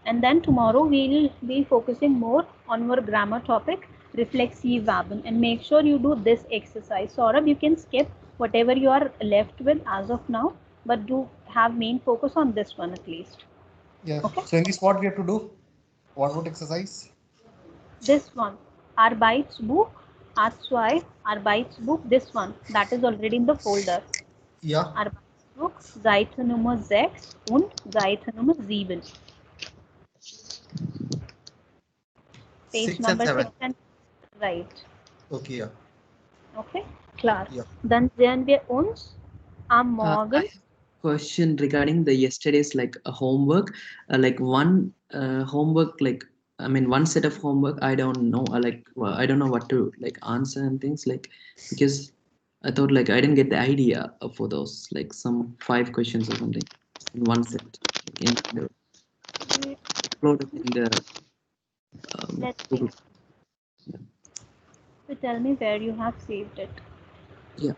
Speaker 1: And then tomorrow we'll be focusing more on our grammar topic, reflexive verben, and make sure you do this exercise. Saurabh, you can skip whatever you are left with as of now, but do have main focus on this one at least.
Speaker 4: Yeah. Okay. So in this, what we have to do? What exercise?
Speaker 1: This one, Arbeitsbuch, Arzwei, Arbeitsbuch, this one, that is already in the folder.
Speaker 4: Ja.
Speaker 1: Arbeitsbuch, Seite Nummer 6 und Seite Nummer 7. Page number 6 and right.
Speaker 4: Okay, ja.
Speaker 1: Okay, klar.
Speaker 2: Ja.
Speaker 1: Dann sehen wir uns am Morgen.
Speaker 2: Question regarding the yesterday's like a homework, like one homework, like I mean one set of homework. I don't know, I don't know what to like answer and things like, because I thought like I didn't get the idea for those like some 5 questions or something in one set, like in the uploaded in the Google.
Speaker 1: Yeah. So tell me where you have saved it.
Speaker 2: Yeah.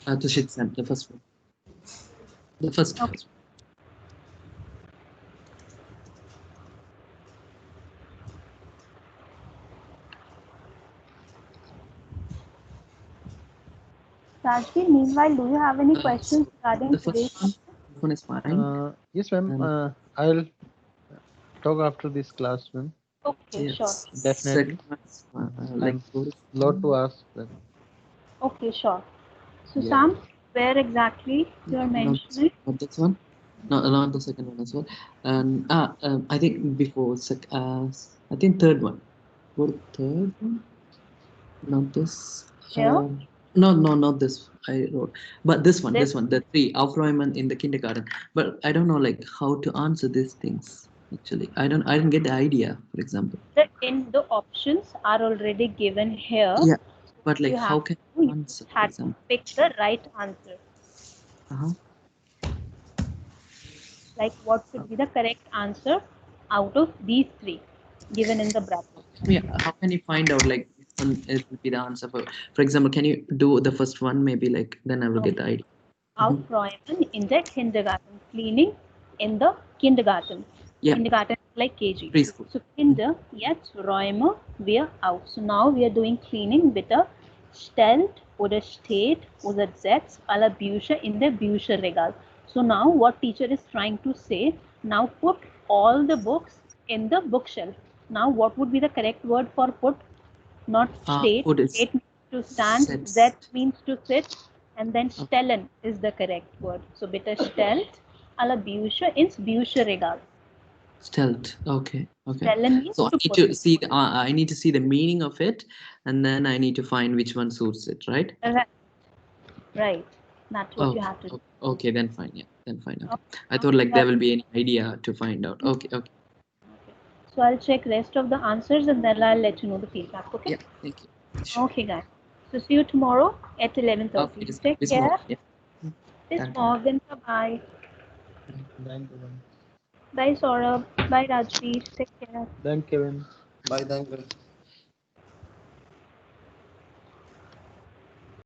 Speaker 2: The first one. The first one.
Speaker 1: Okay. Rajveer, meanwhile, do you have any questions regarding today's topic?
Speaker 2: The one is fine.
Speaker 3: Yes, ma'am. I'll talk after this class, ma'am.
Speaker 1: Okay, sure.
Speaker 2: Yes.
Speaker 3: Definitely.
Speaker 2: Second one, like what is
Speaker 3: Lot to ask them.
Speaker 1: Okay, sure. So
Speaker 3: Yeah.
Speaker 1: Sam, where exactly you are mentioning?
Speaker 2: not this one. No, not the second one as well. And I think before I think third one. What third one? Not this.
Speaker 1: Here?
Speaker 2: No, not this. I wrote, but this one,
Speaker 1: This
Speaker 2: the three Aufräumen in the kindergarten. But I don't know like how to answer these things. Actually, I didn't get the idea. For example.
Speaker 1: in the options are already given here.
Speaker 2: Yeah, but like
Speaker 1: You
Speaker 2: how
Speaker 1: have
Speaker 2: can
Speaker 1: to,
Speaker 2: I answer? For
Speaker 1: had to
Speaker 2: example.
Speaker 1: pick the right answer.
Speaker 2: Uh-huh.
Speaker 1: Like what should be the correct answer out of these three given in the bracket.
Speaker 2: Yeah, how can you find out like which one it will be the answer for example, can you do the first one maybe like then I will get the idea.
Speaker 1: Aufräumen in the kindergarten, cleaning in the kindergarten.
Speaker 2: Yeah.
Speaker 1: Kindergarten is like KG.
Speaker 2: Preschool.
Speaker 1: So Kinder, jetzt räume wir auf. So now we are doing cleaning. Bitte stellt oder steht oder setzt alle Bücher in der Bücherregal. So now what teacher is trying to say, now put all the books in the bookshelf. Now what would be the correct word for put? Not state. State means to stand.
Speaker 2: Sets.
Speaker 1: That means to sit. And then stellen is the correct word. So bitte stellt alle Bücher ins Bücherregal.
Speaker 2: Stellt. Okay.
Speaker 1: Stellen means
Speaker 2: So I
Speaker 1: to
Speaker 2: need
Speaker 1: put.
Speaker 2: to see I need to see the meaning of it, and then I need to find which one suits it, right?
Speaker 1: Right. That's what you have to do.
Speaker 2: Okay, then fine. Yeah, then fine. Okay. I thought like there will be any idea to find out. Okay.
Speaker 1: So I'll check rest of the answers and then I'll let you know the feedback. Okay.
Speaker 2: Yeah. Thank you. Sure.
Speaker 1: Okay, guys. So see you tomorrow at 11:30.
Speaker 2: Okay,
Speaker 1: Take
Speaker 2: bis
Speaker 1: care.
Speaker 2: morgen. Yeah.
Speaker 1: Bis
Speaker 2: Danke.
Speaker 1: morgen. Bye. Bye, Saurabh. Bye, Rajveer. Take care.
Speaker 3: Then Kevin.
Speaker 4: Bye, thank you.